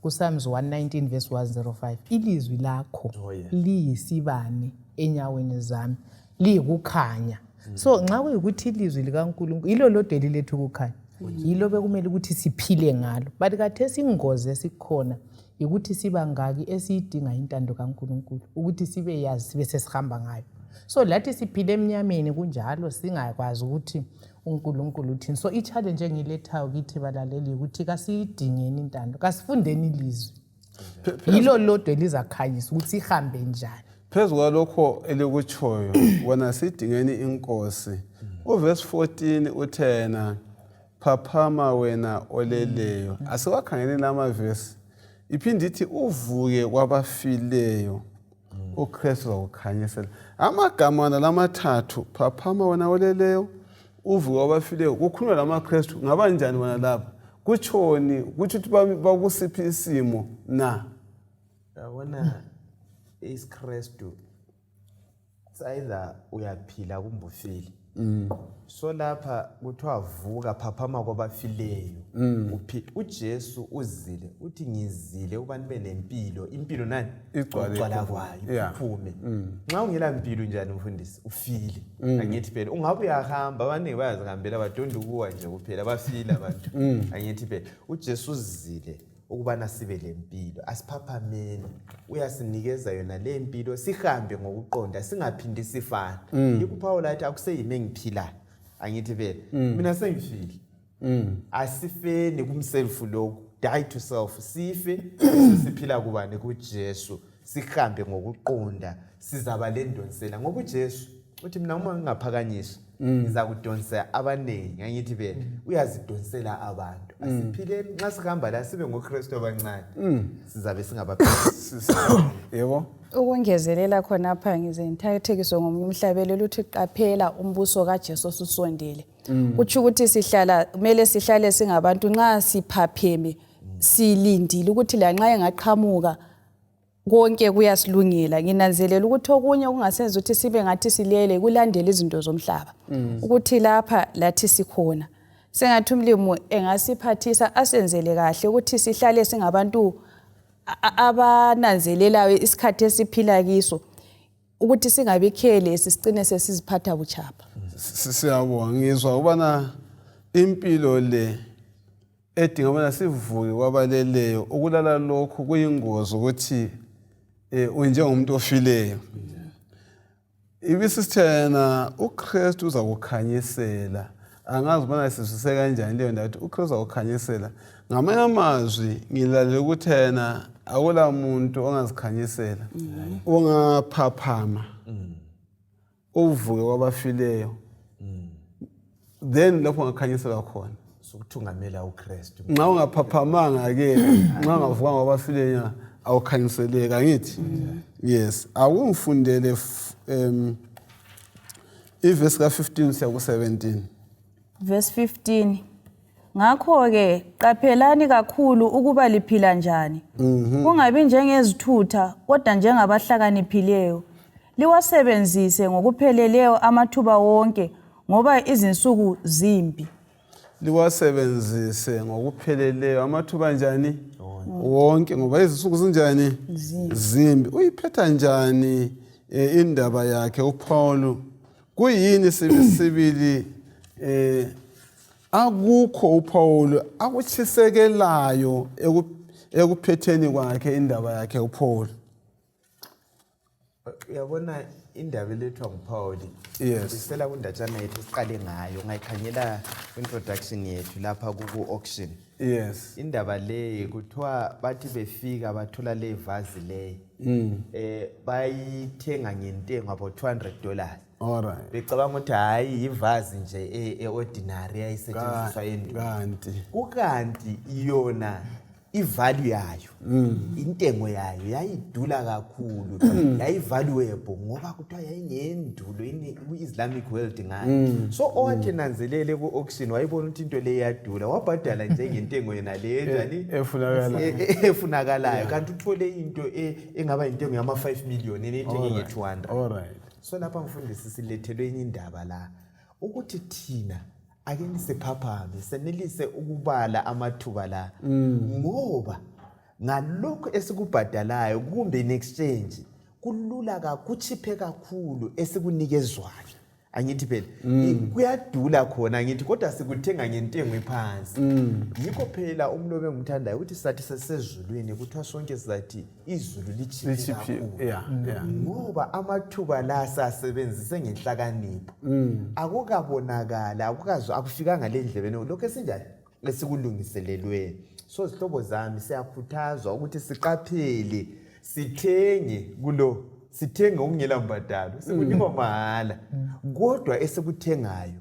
kuPsalms 119 verse 105 ilizwi lakho liyisibane enyaweni zami liyikukhanya. So nxa kuyikuthi ilizwi likaNkulunkulu yilo lodwa elilethu ukukhanya yilo bekumele ukuthi siphile ngalo. But khathesi ingozi esikhona ukuthi siba ngaki esiyidinga intando kaNkulunkulu ukuthi sibe yazi sibe sesihamba ngayo. So lathi siphile emnyameni kunjalo singakwazi ukuthi uNkulunkulu uthini. So i-challenge engilethayo kithi balaleli ukuthi kasiyidingeni intando kasifundeni ilizwi. Yilo lodwa elizakhanyisa ukuthi sihambe njani. Phezu kwalokho elikutshoyo wona sidingeni inkosi. Uverse 14 uthena phaphama wena oleleyo. Asiwakhangeni lamavesi. Iphindi ithi uvuke kwabafileyo uKristu uzokukhanyisela. Amagama lamathathu phaphama wena oleleyo uvuke kwabafileyo kukhulunywa lamaKristu ngabanjani wona lapha kutshoni kuthi bakusiphi isimo na yabona isiKristu sayidla uyaphila kumbe ufile. So lapha kuthiwa vuka phaphama kwabafileyo uJesu uzile uthi ngizile ubani benempilo impilo nani igcwala kwayo iphume. Nxa ungela impilo njani mfundisi ufile angithi phela ungabe uyahamba abaningi bayazihambela badonda ukuwa nje kuphela bafile abantu angithi phela uJesu uzile ukubana sibe lempilo. Asiphaphameni, uyasinikeza yona le mpilo, sihambe ngokuqonda, singaphindi sifana. UPaul athi akuseyimi engiphilayo, angithi vele mina sengifile. Asifeni kumselfu lokhu, die to self, sife siphila kubani? kuJesu. Sihambe ngokuqonda, sizaba lendonsela ngoba uJesu uthi mina uma ngingaphakanyiswa ngiza kudonsa abaningi, angithi vele uyazidonsela abantu. Asiphileni nxa sihamba la sibe ngoKristu abancane, sizabe singabaphilisi. Yebo. Ukungezelela khonapha ngize ngithathekiswe ngomhlabelelo uthi qaphela umbuso kaJesu osusondele. Kuthi ukuthi kumele sihlale singabantu nxa siphapheme silindile ukuthi la nxa engaqhamuka konke kuyasilungela. Nginanzelela ukuthi okunye kungasenza ukuthi sibe ngathi silele kulandela izinto zomhlaba. Ukuthi lapha lathi sikhona. Sengathi umlimo engasiphathisa asenzele kahle ukuthi sihlale singabantu abananzelelayo isikhathi esiphila kiso ukuthi singabikhele sisicine sesiziphatha buchapha. Siyabonga, ngizwa ubana impilo le edinga ubana sivuke kwabaleleyo, ukulala lokhu kuyingozi ukuthi unjengomuntu ofileyo. Ibisithena uKristu uza kukhanyisela. Angazi ubana sisuse kanjani leyo ndawo, uKristu uza kukhanyisela. Ngamanye amazwi ngilalela ukuthi yena akula muntu ongazikhanyisela, ongaphaphama, uvuke kwabafileyo. Then lapho ungakhanyisela khona sokuthungamela uKristu. Nxa ungaphaphamanga ke, nxa ungavuka kwabafileyo awukhanyiseleka, ngithi. Yes, awungifundele iverse ka-15 siya ku-17. Verse 15. Ngakho-ke qaphelani kakhulu ukuba liphila njani. Kungabi njengezithutha kodwa njengabahlakaniphileyo. Liwasebenzise ngokupheleleyo amathuba wonke ngoba izinsuku zimbi. Liwasebenzise ngokupheleleyo amathuba njani? Wonke ngoba izinsuku zinjani? Zimbi. Uyiphetha njani indaba yakhe uPaul? Kuyini sibili akukho uPaul akutshisekelayo ekuphetheni kwakhe indaba yakhe uPaul? Uyabona indaba elethwa nguPaul, bisela kundatshana yethu siqale ngayo, ngayikhangela introduction yethu lapha ku-auction. Yes. Indaba le kuthiwa bathi befika bathola le vazi le bayithenga ngentengo abo $200. Alright. Becabanga ukuthi hayi ivazi nje eordinary ayisetshenziswa endweni. Kukanti iyona ivalue yayo, intengo yayo yayidula kakhulu, yayivaluable ngoba kuthiwa yayingendulo i-Islamic world ngayo. So owathi nanzelele ku-auction wayibona ukuthi into le iyadula, wabhadala njengentengo yena le enjani efunakalayo, kanti uthole into engaba intengo yama-5 million enethenge nge-200. Alright. So lapha mfundisi silethelwe enye indaba la ukuthi thina ake nisiphaphame senelise ukubala amathuba la ngoba ngalokho esikubhadalayo kumbe in exchange kulula kuchiphe kakhulu esikunikezwayo, angithi phela kuyadula khona angithi kodwa sikuthenga ngentengo ephansi. Yikho phela umlobe engimthandayo ukuthi sathi sesezulwini kuthiwa sonke sizathi izulu lichiphe kakhulu. Ngoba amathuba la sasebenzise ngenhlakanipho akukabonakala, akufikanga le ndlebeni lokho esinjani esikulungiselelwe. So zihlobo zami siyakhuthazwa ukuthi siqaphele, sithenge okungela mbadalo, sikunikwa mahala, kodwa esikuthengayo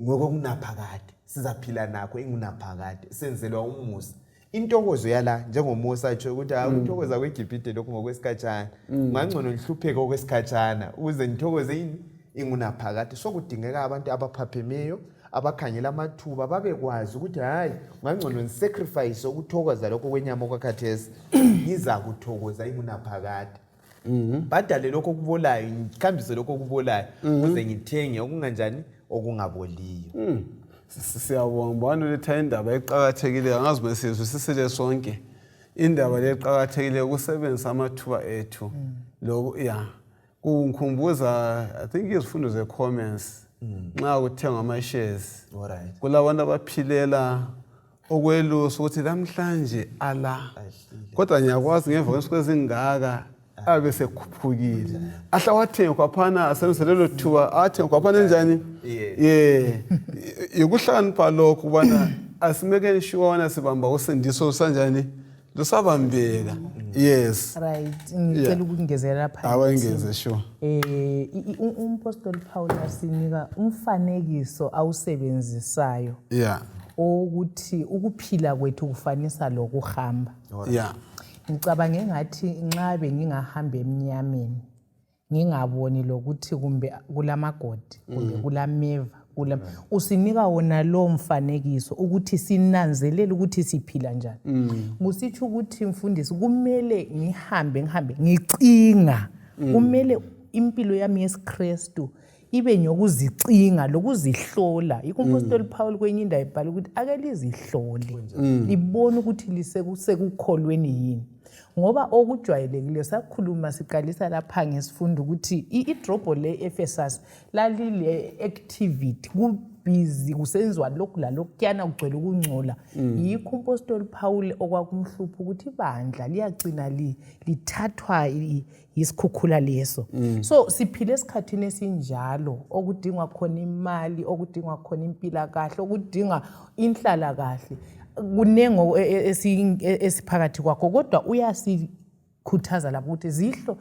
ngokunaphakade sizaphila nakho ingunaphakade senzelwa umusa. Intokozo yala njengoMusa atsho ukuthi ukuthokoza kweGibhite lokho ngokwesikhatshana, ngangcono ngihlupheke okwesikhatshana ukuze ngithokoze ingunaphakade. So kudingeka abantu abaphaphemeyo abakhangela amathuba babekwazi ukuthi hayi ngangcono ngisacrifice ukuthokoza lokho kwenyama okwakhathesi ngiza kuthokoza ingunaphakade. Badale lokho okubolayo, ngikhambise lokho okubolayo ukuze ngithenge okunganjani okungaboliyo. Siyabonga bani letha indaba eqhakathekile, angazi besizwisisile sonke indaba le eqhakathekile ukusebenzisa amathuba ethu. Lokho kungikhumbuza I think izifundo ze-comments nxa uthenga ama-shares. Kulabantu abaphilela okwelusa ukuthi namhlanje ala kodwa ngiyakwazi ngemva kwensuku ezingaka abe sekhuphukile ahla wathenga kwaphana asemselelo thuba athenga kwaphana njani ukuhlakanipha lokho kubana asimekeni sure sibamba usindiso sanjani lusabambeka yes right ngicela ukungezelela lapha awengeze sure umpostoli Paul asinika umfanekiso awusebenzisayo ukuthi ukuphila kwethu kufanisa lokuhamba ngicabanga ngathi nxa bengingahamba eminyameni ngingaboni lokuthi kumbe kulamagodi kumbe kulameva usinika wona lo mfanekiso ukuthi sinanzelele ukuthi siphila njani kusitsho ukuthi mfundisi kumele ngihambe ngicinga kumele impilo yami yesiKristu ibe nyokuzicinga lokuzihlola ikumpostoli Paul kwenye indawo ibhala ukuthi ake lizihlole libone ukuthi lisekukholweni yini ngoba okujwayelekile sakhuluma siqalisa lapha ngesifundo ukuthi idrobo le Ephesus lalile activity kubusy kusenziwa lokhu lalokuyana kugcwele ukungcola yikho umpostoli Paul okwakumhlupha ukuthi ibandla liyagcina lithathwa isikhukhula leso so siphile esikhathini esinjalo okudingwa khona imali okudingwa khona impilo kahle okudinga inhlala kahle kunengo esiphakathi kwakho kodwa uyasikhuthaza lapho ukuthi zihlo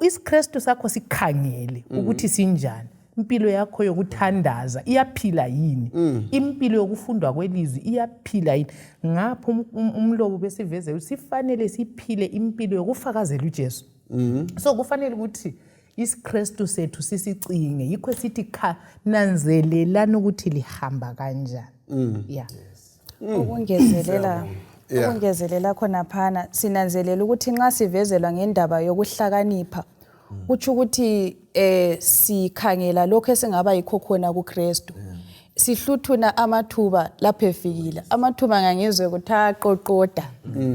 isiKristu sakho sikhangele ukuthi sinjani impilo yakho yokuthandaza iyaphila yini impilo yokufundwa kwelizwi iyaphila yini ngapho umlobo besivezela sifanele siphile impilo yokufakazela uJesu so kufanele ukuthi isiKristu sethu sisicinge yikho sithi nanzelelana ukuthi lihamba kanjani ukungezelela khona phana sinanzelela ukuthi nxa sivezelwa ngendaba yokuhlakanipha kutsho ukuthi sikhangela lokho esingaba yikho khona kuKristu sihluthuna amathuba lapho efikile amathuba ngangizwe ukuthi aqoqoda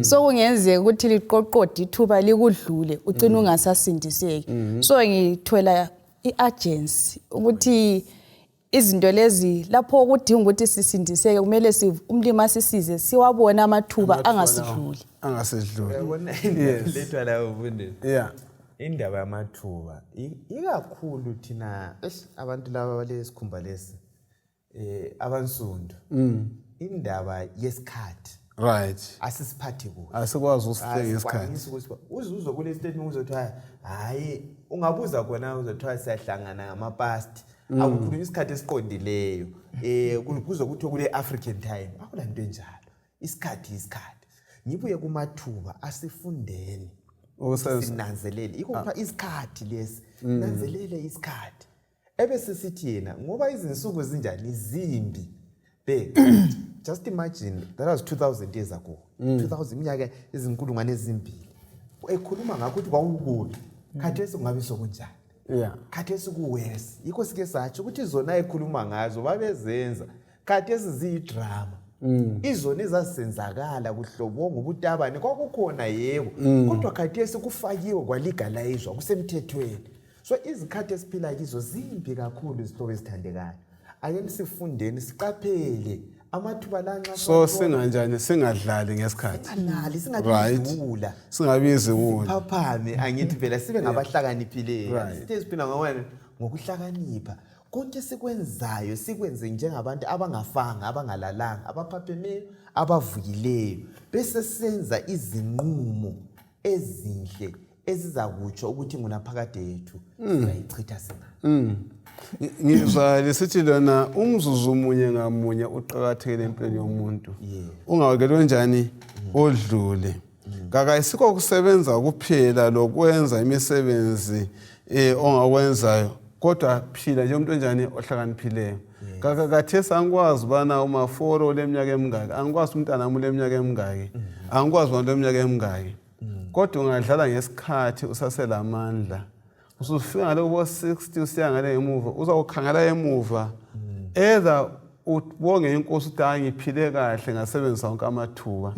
so kungenzeka ukuthi liqoqoda ithuba likudlule ugcina ungasasindiseki so ngithola iurgency ukuthi izinto lezi lapho kudinga ukuthi sisindiseke kumele umlimi asisize siwabona amathuba angasidluli lethwa la uvundile indaba yamathuba ikakhulu thina abantu laba balesikhumba lesi abansundu indaba yesikhathi right asisiphathi kuhle asikwazi usifike isikhathi uzuzwa kule statement uzothiwa hayi ungabuza khona uzothiwa siyahlangana ngamapast akukhuluma isikhathi esiqondileyo kuzokuthi kule African time akulanto enjalo isikhathi ngibuye kumathuba asifundeni sinanzelele ikupha isikhathi lesi nanzelele isikhathi ebese sithi yena ngoba izinsuku zinjani zimbi just imagine that was 2000 years ago 2000 iminyaka ezinkulungwane ezimbili ekhuluma ngakho ukuthi kwawukubi khathesi kungabe sokunjani khathesi kuwesi yikho sike sathi ukuthi zona ekhuluma ngazo babezenza khathesi ziyidrama izona ezasenzakala kuhlobonga ubutabane kwakukhona yebo kodwa khathesi kufakiwe kwalegalizwa kusemthethweni so izikhathi esiphila kizo zimbi kakhulu izihlobo ezithandekayo ake sifundeni siqaphele amathuba lanxa so singanjani singadlali ngesikhathi singadlula singabizi wona phaphame angithi phela sibe ngabahlakaniphileyo sithi siphila ngokuhlakanipha konke sikwenzayo sikwenze njengabantu abangafanga abangalalanga abaphapheme abavukileyo bese senza izinqumo ezinhle ezizakutsho ukuthi ngunaphakade yethu siyayichitha sina ngizwa lesithi lona umzuzu munye ngamunye uqhakathekile empilweni yomuntu ungakelwe njani odlule ngakayisikho kusebenza kuphela lokwenza imisebenzi ongakwenzayo kodwa phila nje umuntu njani ohlakaniphileyo kakakathesa angikwazi bana umaforo leminyaka emingaki angikwazi umntana wami leminyaka emingaki angikwazi abantu leminyaka emingaki kodwa ungadlala ngesikhathi usaselamandla usufika ngale kubo 60 usiya ngale emuva uzawukhangela emuva either ubonge inkosi ukuthi angiphile kahle ngasebenzisa wonke amathuba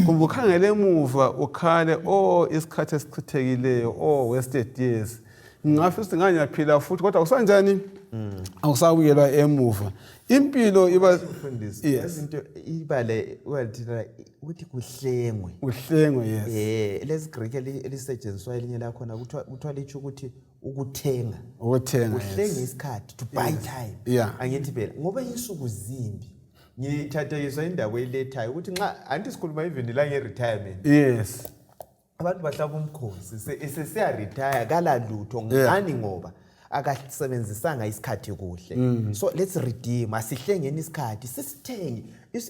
kumbe ukhangele emuva ukhale isikhathi esichithekileyo wasted years ngafisa nganyaphila futhi kodwa kusanjani awusabuyelwa emuva impilo iba mfundisi izinto ibale wathina ukuthi kuhlengwe yes lezi Greek elisetshenziswa elinye la khona kuthiwa lithi ukuthi ukuthenga yes isikhathi to buy time angithi phela ngoba insuku zimbi ngithathekiswa indaba elethayo ukuthi nxa anti sikhuluma even la nge-retirement yes abantu bahlaba umkhosi sesiya retire kala lutho ngani ngoba akasebenzisanga isikhathi kuhle so let's redeem asihlengeni isikhathi sisithenge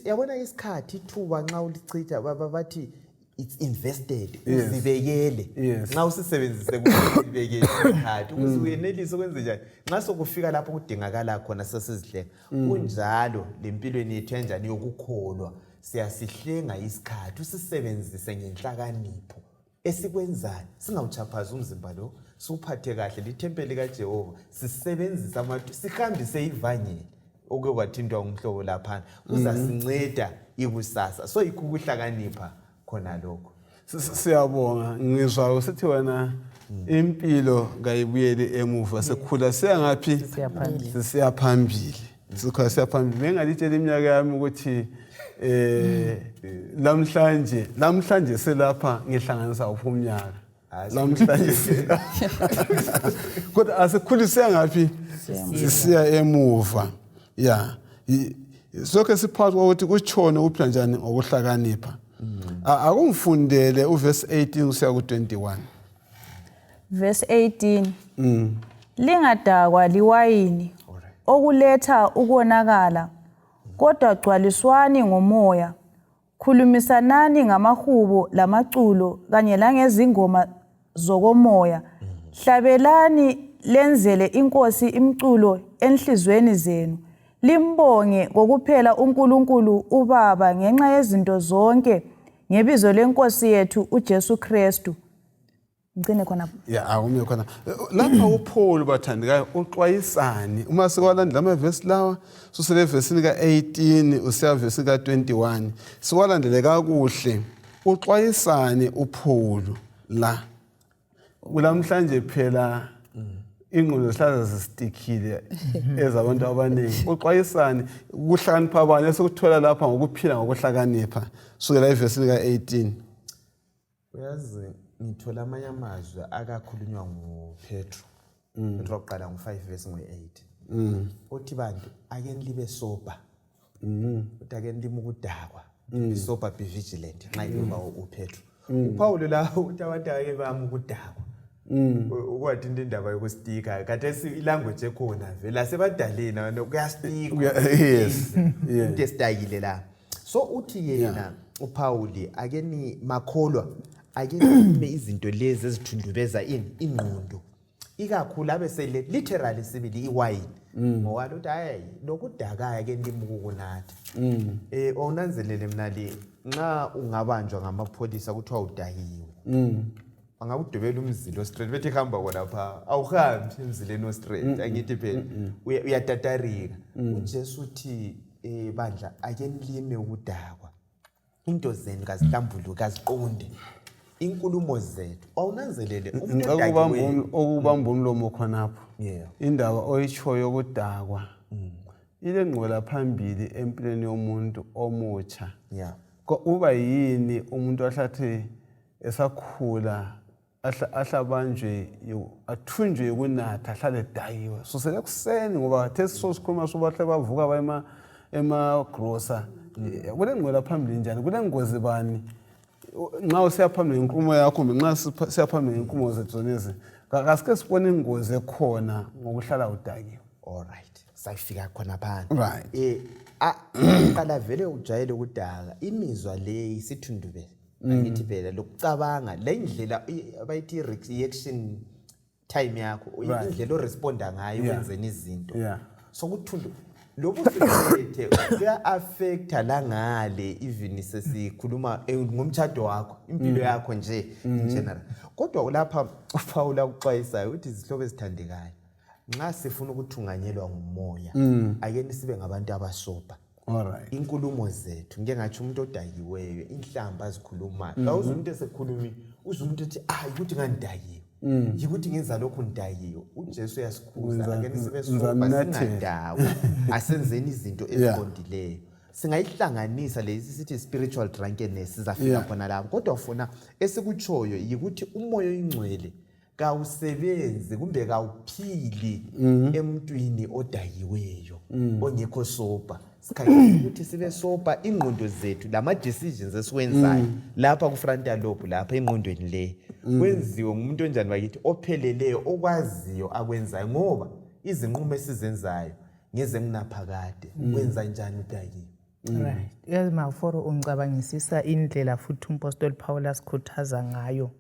yabona isikhathi ithuba nxa ulichitha bathi it's invested uzibekele nxa usisebenzise kuzibekele isikhathi ukuze uyenelise ukwenza njani nxa sokufika lapho kudingakala khona sesizihlenga kunjalo lempilweni yethu enjani yokukholwa siyasihlenga isikhathi usisebenzise ngenhlakanipho esikwenzayo singawuchaphaza umzimba lo suphathe kahle lithempeli kaJehova sisebenzisa sihambise ivangeli okwathintwa umhlobo lapha uzasinceda ikusasa so ukuhlakanipha khona lokho siyabonga ngizwa usithi wena impilo ngayibuyele emuva sekhula siyangaphi sisiyaphambili sikhona siyaphambili bengalitshela iminyaka yami ukuthi lamhlanje selapha ngihlanganisa uphumnyaka lamhlanje kodwa asikhulise ngaphi sisiya emuva sokho siphathwa ukuthi kuchone uphila njani ngokuhlakanipha akungifundele uverse 18 kusiya ku21 verse 18 lingadakwa liwayini okuletha ukonakala kodwa gcwaliswani ngomoya khulumisanani ngamahubo lamaculo kanye langezingoma zokomoya hlabelani lenzele inkosi imculo enhlizweni zenu limbonge ngokuphela uNkulunkulu uBaba ngenxa yezinto zonke ngebizo lenkosi yethu uJesu Kristu ngcine khona akume khona lapha uPaul bathandikayo uxwayisani uma sikwalandela amavesi lawa susele evesini ka18 usiya vesi ka21 sikwalandele kakuhle uxwayisani uPaul la kulamhlanje phela ingqondo zihlala zisitikile ezabantu abaningi uxwayisani ukuhlakanipha abanye esikuthola lapha ngokuphila ngokuhlakanipha sukela evesini ka18 uyazi ngithola amanye amazwi akakhulunywa nguPetro Petro oqala ngo5 verse ngo8 uthi bantu ake nilibe sober uthi ake nilime ukudakwa be sober be vigilant nxa iba uPetro uPaul la uthi abantu ake bami ukudakwa ukwathi indaba yokustika kade ilanguage ekhona vela sebadalena kuyastika yes into esitayile la so uthi yena uPaul ake ni makholwa ake nime izinto lezi ezithundubeza ingqondo ikakhulu abesele literally sibili iwine ngoba uthi hayi lokudakaya ke ndimukunatha awunanzelele mina le nxa ungabanjwa ngamapolisa kuthiwa udayiwe angakudubela umzilo straight bethi hamba kona pha awuhambi emzileni o straight angithi phela uyatatarika uJesu uthi bandla ake nilime ukudakwa into zenu kazihlambuluka kaziqonde inkulumo zethu awunanzelele umuntu okubamba umlomo khonapho indaba oyitshoyo yokudakwa ile ngqola phambili empilweni yomuntu omutsha uba yini umuntu ahlathi esakhula ahlabanjwe athunjwe ukunatha ahlale dayiwe susele kuseni ngoba thesiso sikhuluma sobahle bavuka ba ema-grocer kule ngqola phambili njani kule ngozi bani nxa usiyaphambili ngenkulumo yakho kumbe nxa siyaphambili ngenkulumo zethu zonezi kasike sibone ingozi ekhona ngokuhlala udakiwe alright sayifika khona phana right qala vele ujayele ukudaka imizwa le isithundubele angithi phela lokucabanga le indlela abayithi reaction time yakho indlela oresponda ngayo wenzeni izinto sokuthundu lobuhluphethe kuya affecta la ngale even sesikhuluma ngomtchado wakho impilo yakho nje in general kodwa lapha uPaul uxwayisayo uthi izihlobo ezithandekayo nxa sifuna ukuthunganyelwa ngumoya ake nisibe ngabantu abasoba alright inkulumo zethu ngeke ngathi umuntu odayiweyo inhlamba azikhulumayo awuze umuntu esekhulumi uze umuntu ethi hayi ukuthi ngandayiwe yikuthi ngenza lokhu ndidayiwe uJesu uyasikhuza akeni sibe soba singandawo asenzeni izinto eziqondileyo singayihlanganisa lezi sithi spiritual drunkenness sizafika khona lapho kodwa ufuna esikutshoyo yikuthi umoya oyingcwele kawusebenzi kumbe kawuphili emntwini odayiweyo ongekho soba sikhangela ukuthi sibe soba ingqondo zethu lama decisions esiwenzayo lapha ku frontal lobe lapha engqondweni le kwenziwe ngumuntu onjani bakithi opheleleyo okwaziyo akwenzayo ngoba izinqumo esizenzayo ngeze nginaphakade kwenza njani udayiwe. Right. Yazi maforo ungicabangisisa indlela futhi umpostoli Paulus khuthaza ngayo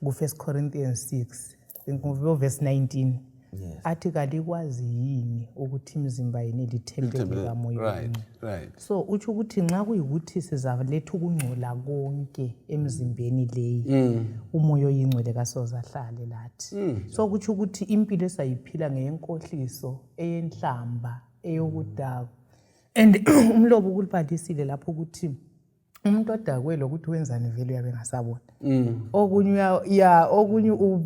ku 1 Corinthians 6 verse 19. Athi kalikwazi yini ukuthi imizimba yini ilithempeli kamoya. Right. So uthi ukuthi nxa kuyikuthi sizaletha ukungcola konke emzimbeni leyi umoya oyingcwele kasoza hlale lathi. So kuthi ukuthi impilo esayiphila ngeyenkohliso eyenhlamba eyokudakwa and umlobo kulibhalisile lapho ukuthi umuntu odakwe lokuthi wenzani vele uyabe ngasabona okunye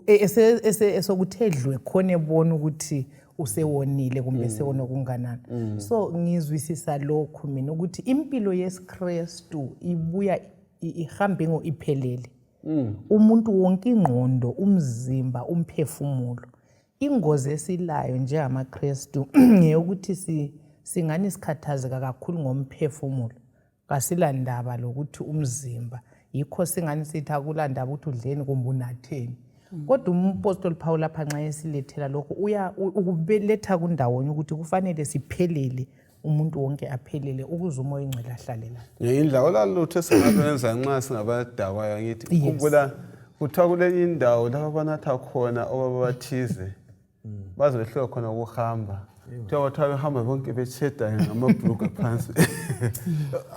esokuthedlwe khona ebona ukuthi usewonile kumbe sewona kunganani. So ngizwisisa lokho mina ukuthi impilo yeSkristu ibuya ihambe ngoiphelele umuntu wonke ingqondo umzimba umphefumulo ingozi esilayo njengamaKristu ngeyokuthi singani sikhathazeka kakhulu ngomphefumulo kasilandaba lokuthi umzimba yikho singani sithi akulandaba ukuthi udleni kumbe unatheni kodwa umpostoli Paul lapha nxa esilethela lokho uya ukubeletha kundawonye ukuthi kufanele siphelele umuntu wonke aphelele ukuze umoya oyingcwele ahlalela indlela olalutho esingabenza nxa singabadakwayo ngithi khumbula kuthiwa kule indawo lapho banatha khona obabathize baze behloko khona ukuhamba kuthiwa behamba bonke betsheda ngamabhruku phansi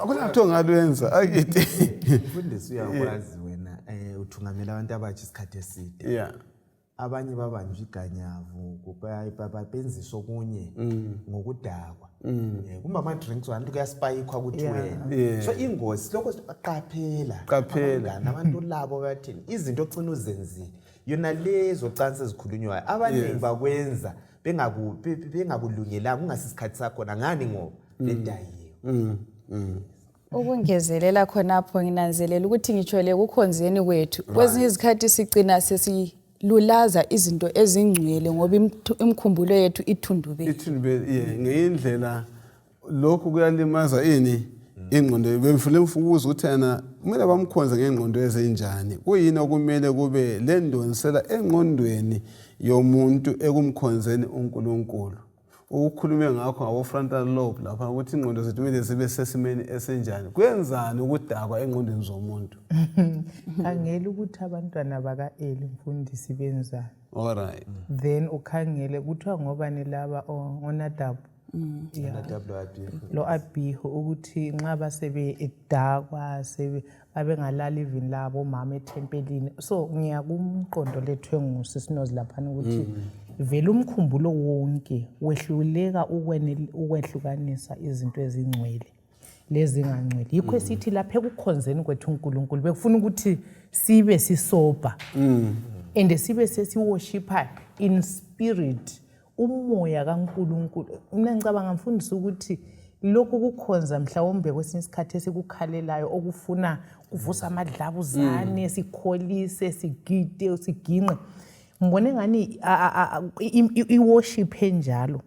akunatho ngalwenza akithi mfundisi uyakwazi wena uthungamela abantu abathi isikhathi eside abanye babanjwa iganyavu bapenzisa okunye ngokudakwa kumbe ama-drinks wantu kuyaspayikwa ukuthi wena so ingozi lokho qaphela nabantu labo bathini izinto ocina uzenzile yona lezo cansi ezikhulunywayo abaningi bakwenza bengakulungelanga kungasisikhathi sakhona ngani ngoba bedayiwe. Ukungezelela khonapho nginanzelela ukuthi ngitshwele kukhonzeni kwethu kwezinye izikhathi sigcina sesilulaza izinto ezingcwele ngoba imkhumbulo yethu ithundubele ngeyindlela lokhu kuyalimaza ini ingqondo bemfule mfukuza ukuthi yana kumele bamkhonze ngengqondo ezenjani kuyini okumele kube lendonsela engqondweni yomuntu ekumkhonzeni uNkulunkulu ukukhulume ngakho ngabo frontal lobe lapha ukuthi ingqondo zethu kumele zibe sesimeni esenjani kwenzani ukudakwa engqondweni zomuntu khangela ukuthi abantwana baka-Eli mfundisi benzani alright then ukhangele kuthiwa ngobani laba onadabu lo Abihu ukuthi nxa basebe edakwa babengalala even labo omama ethempelini so ngiyakumqondo lethwe ngusisinozi laphana ukuthi vele umkhumbulo wonke wehluleka ukwehlukanisa izinto ezingcwele lezingangcwele yikho esithi lapha ekukhonzeni kwethu uNkulunkulu bekufuna ukuthi sibe sisoba and sibe sesiworshipa in spirit umoya kaNkulunkulu mina ngicabanga mfundisi ukuthi lokhu kukhonza mhlawumbe kwesinye isikhathi esikukhalelayo okufuna kuvusa amadlabuzane sikholise sigide siginqe mbone ngani iworship enjalo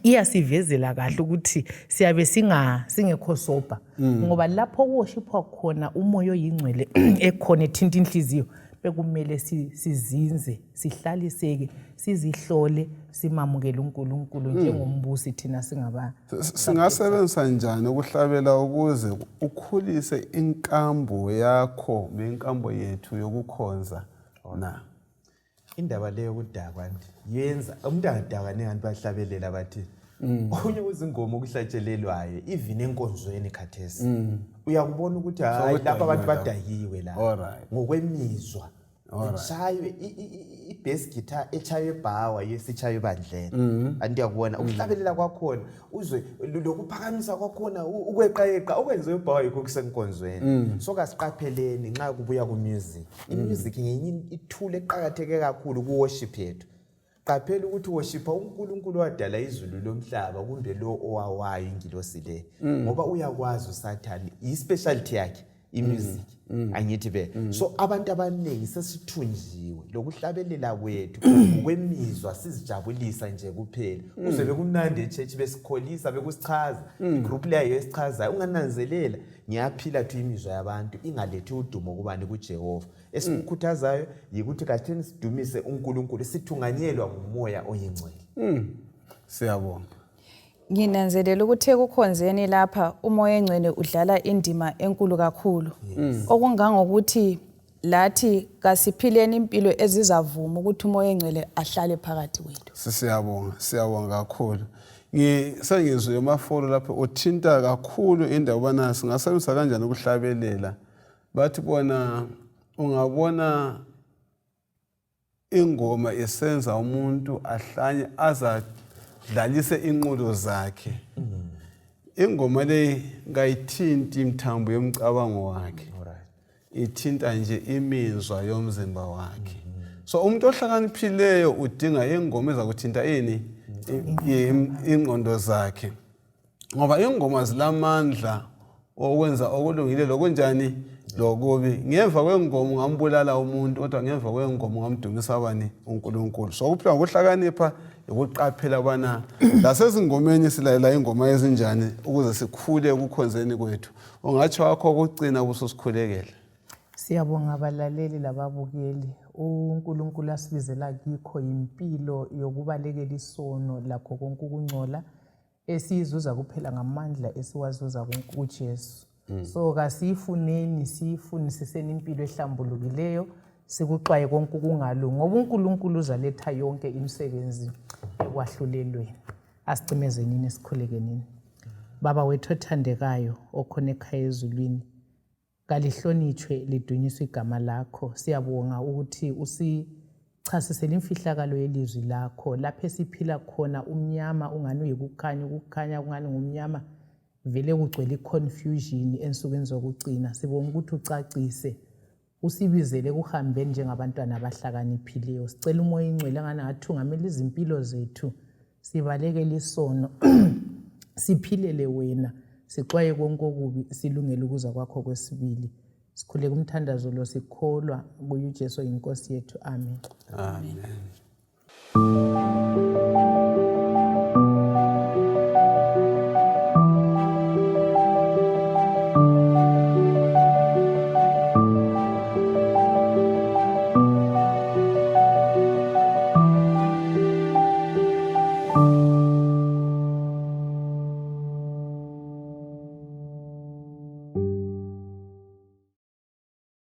iyasivezela kahle ukuthi siyabe singekho soba ngoba lapho worshipwa khona umoya oyingcwele ekhona ethinta inhliziyo bekumele sizinze sihlaliseke sizihlole simamukele uNkulunkulu njengombusi thina singasebenzisa njani ukuhlabela ukuze ukhulise inkambo yakho nenkambo yethu yokukhonza na indaba leyo kudakwa yenza umuntu angadakwa nengathi bahlabelela bathi okunye kuzingoma okuhlatshelelwayo even enkonzweni khathesi uyakubona ukuthi hayi lapha abantu badayiwe la ngokwemizwa eshaywe i-bass guitar echaywe ebhawa yesitshaywe ebandleni andiyakubona ukuhlabelela kwakhona uzwe lokuphakamisa kwakhona ukweqayeqa okwenziwe ebhawa yikho kusenkonzweni so kasiqapheleni nxa kubuya ku-music i-music ngenye ithule eqakatheke kakhulu ku-worship yethu qaphela ukuthi worshipha uNkulunkulu wadala izulu lomhlaba kumbe lo owawayo ingilosi le ngoba uyakwazi uSathane i-specialty yakhe i-music angithi be so abantu abaningi sesithunjiwe lokuhlabelela kwethu kwemizwa sizijabulisa nje kuphela uze bekumnandi echurch besikholisa bekusichaza igroup leyo esichazayo ungananzelela ngiyaphila thu imizwa yabantu ingalethi udumo kubani kuJehova esikukhuthazayo yikuthi katheni sidumise uNkulunkulu sithunganyelwa ngumoya oyingcwele siyabonga Nginanzelela ukuthi ekukhonzeni lapha umoya engcwele udlala indima enkulu kakhulu okungangokuthi lathi kasiphileni impilo ezizavuma ukuthi umoya engcwele ahlale phakathi kwethu. Siyabonga kakhulu. Ngisengizwe amafolo lapho uthinta kakhulu indawo bana singasebenzisa kanjani ukuhlabelela. Bathi bona ungabona ingoma esenza umuntu ahlanye azadlalise inqondo zakhe. Ingoma le ngayithinti imthambo yomcabango wakhe. Ithinta nje imizwa yomzimba wakhe. So umuntu ohlakaniphileyo udinga ingoma ezakuthinta ingqondo zakhe. Ngoba ingoma zilamandla okwenza okulungile lokunjani lokubi. Ngemva kwengoma ungambulala umuntu kodwa ngemva kwengoma ungamdumisa abani uNkulunkulu. So ukuphila ngokuhlakanipha ukuqaphela bana lasezingomeni silalela ingoma ezinjani ukuze sikhule ukukhonzeni kwethu. Ungathi wakho ukugcina ubusosikhulekela. Siyabonga abalaleli lababukeli. uNkulunkulu asibizela kikho impilo yokubalekela isono lakho konke ukungcola esizuza kuphela ngamandla esiwazuza kuJesu. So kasifuneni sifunisiseni impilo ehlambulukileyo sikuxwaye konke ukungalungi ngoba uNkulunkulu uzaletha yonke imisebenzi ekwahlulelweni. Asicimezeni sikhulekenini. Baba wethu othandekayo okhona ekhaya ezulwini kalihlonitshwe lidunyiswe igama lakho. Siyabonga ukuthi usichasisele imfihlakalo yelizwi lakho lapho esiphila khona umnyama ungani uyikukhanya ukukhanya kungani ngumnyama vele kugcwele iconfusion ensukwini zokugcina. Sibonga ukuthi ucacise usibizele kuhambeni njengabantwana abahlakaniphileyo. Sicela umoya ingcwele ngani ngathungamela izimpilo zethu sibalekele isono siphilele wena sixwaye konke okubi silungele ukuza kwakho kwesibili. Sikhule kumthandazo lo sikholwa kuYesu inkosi yethu. Amen. Amen.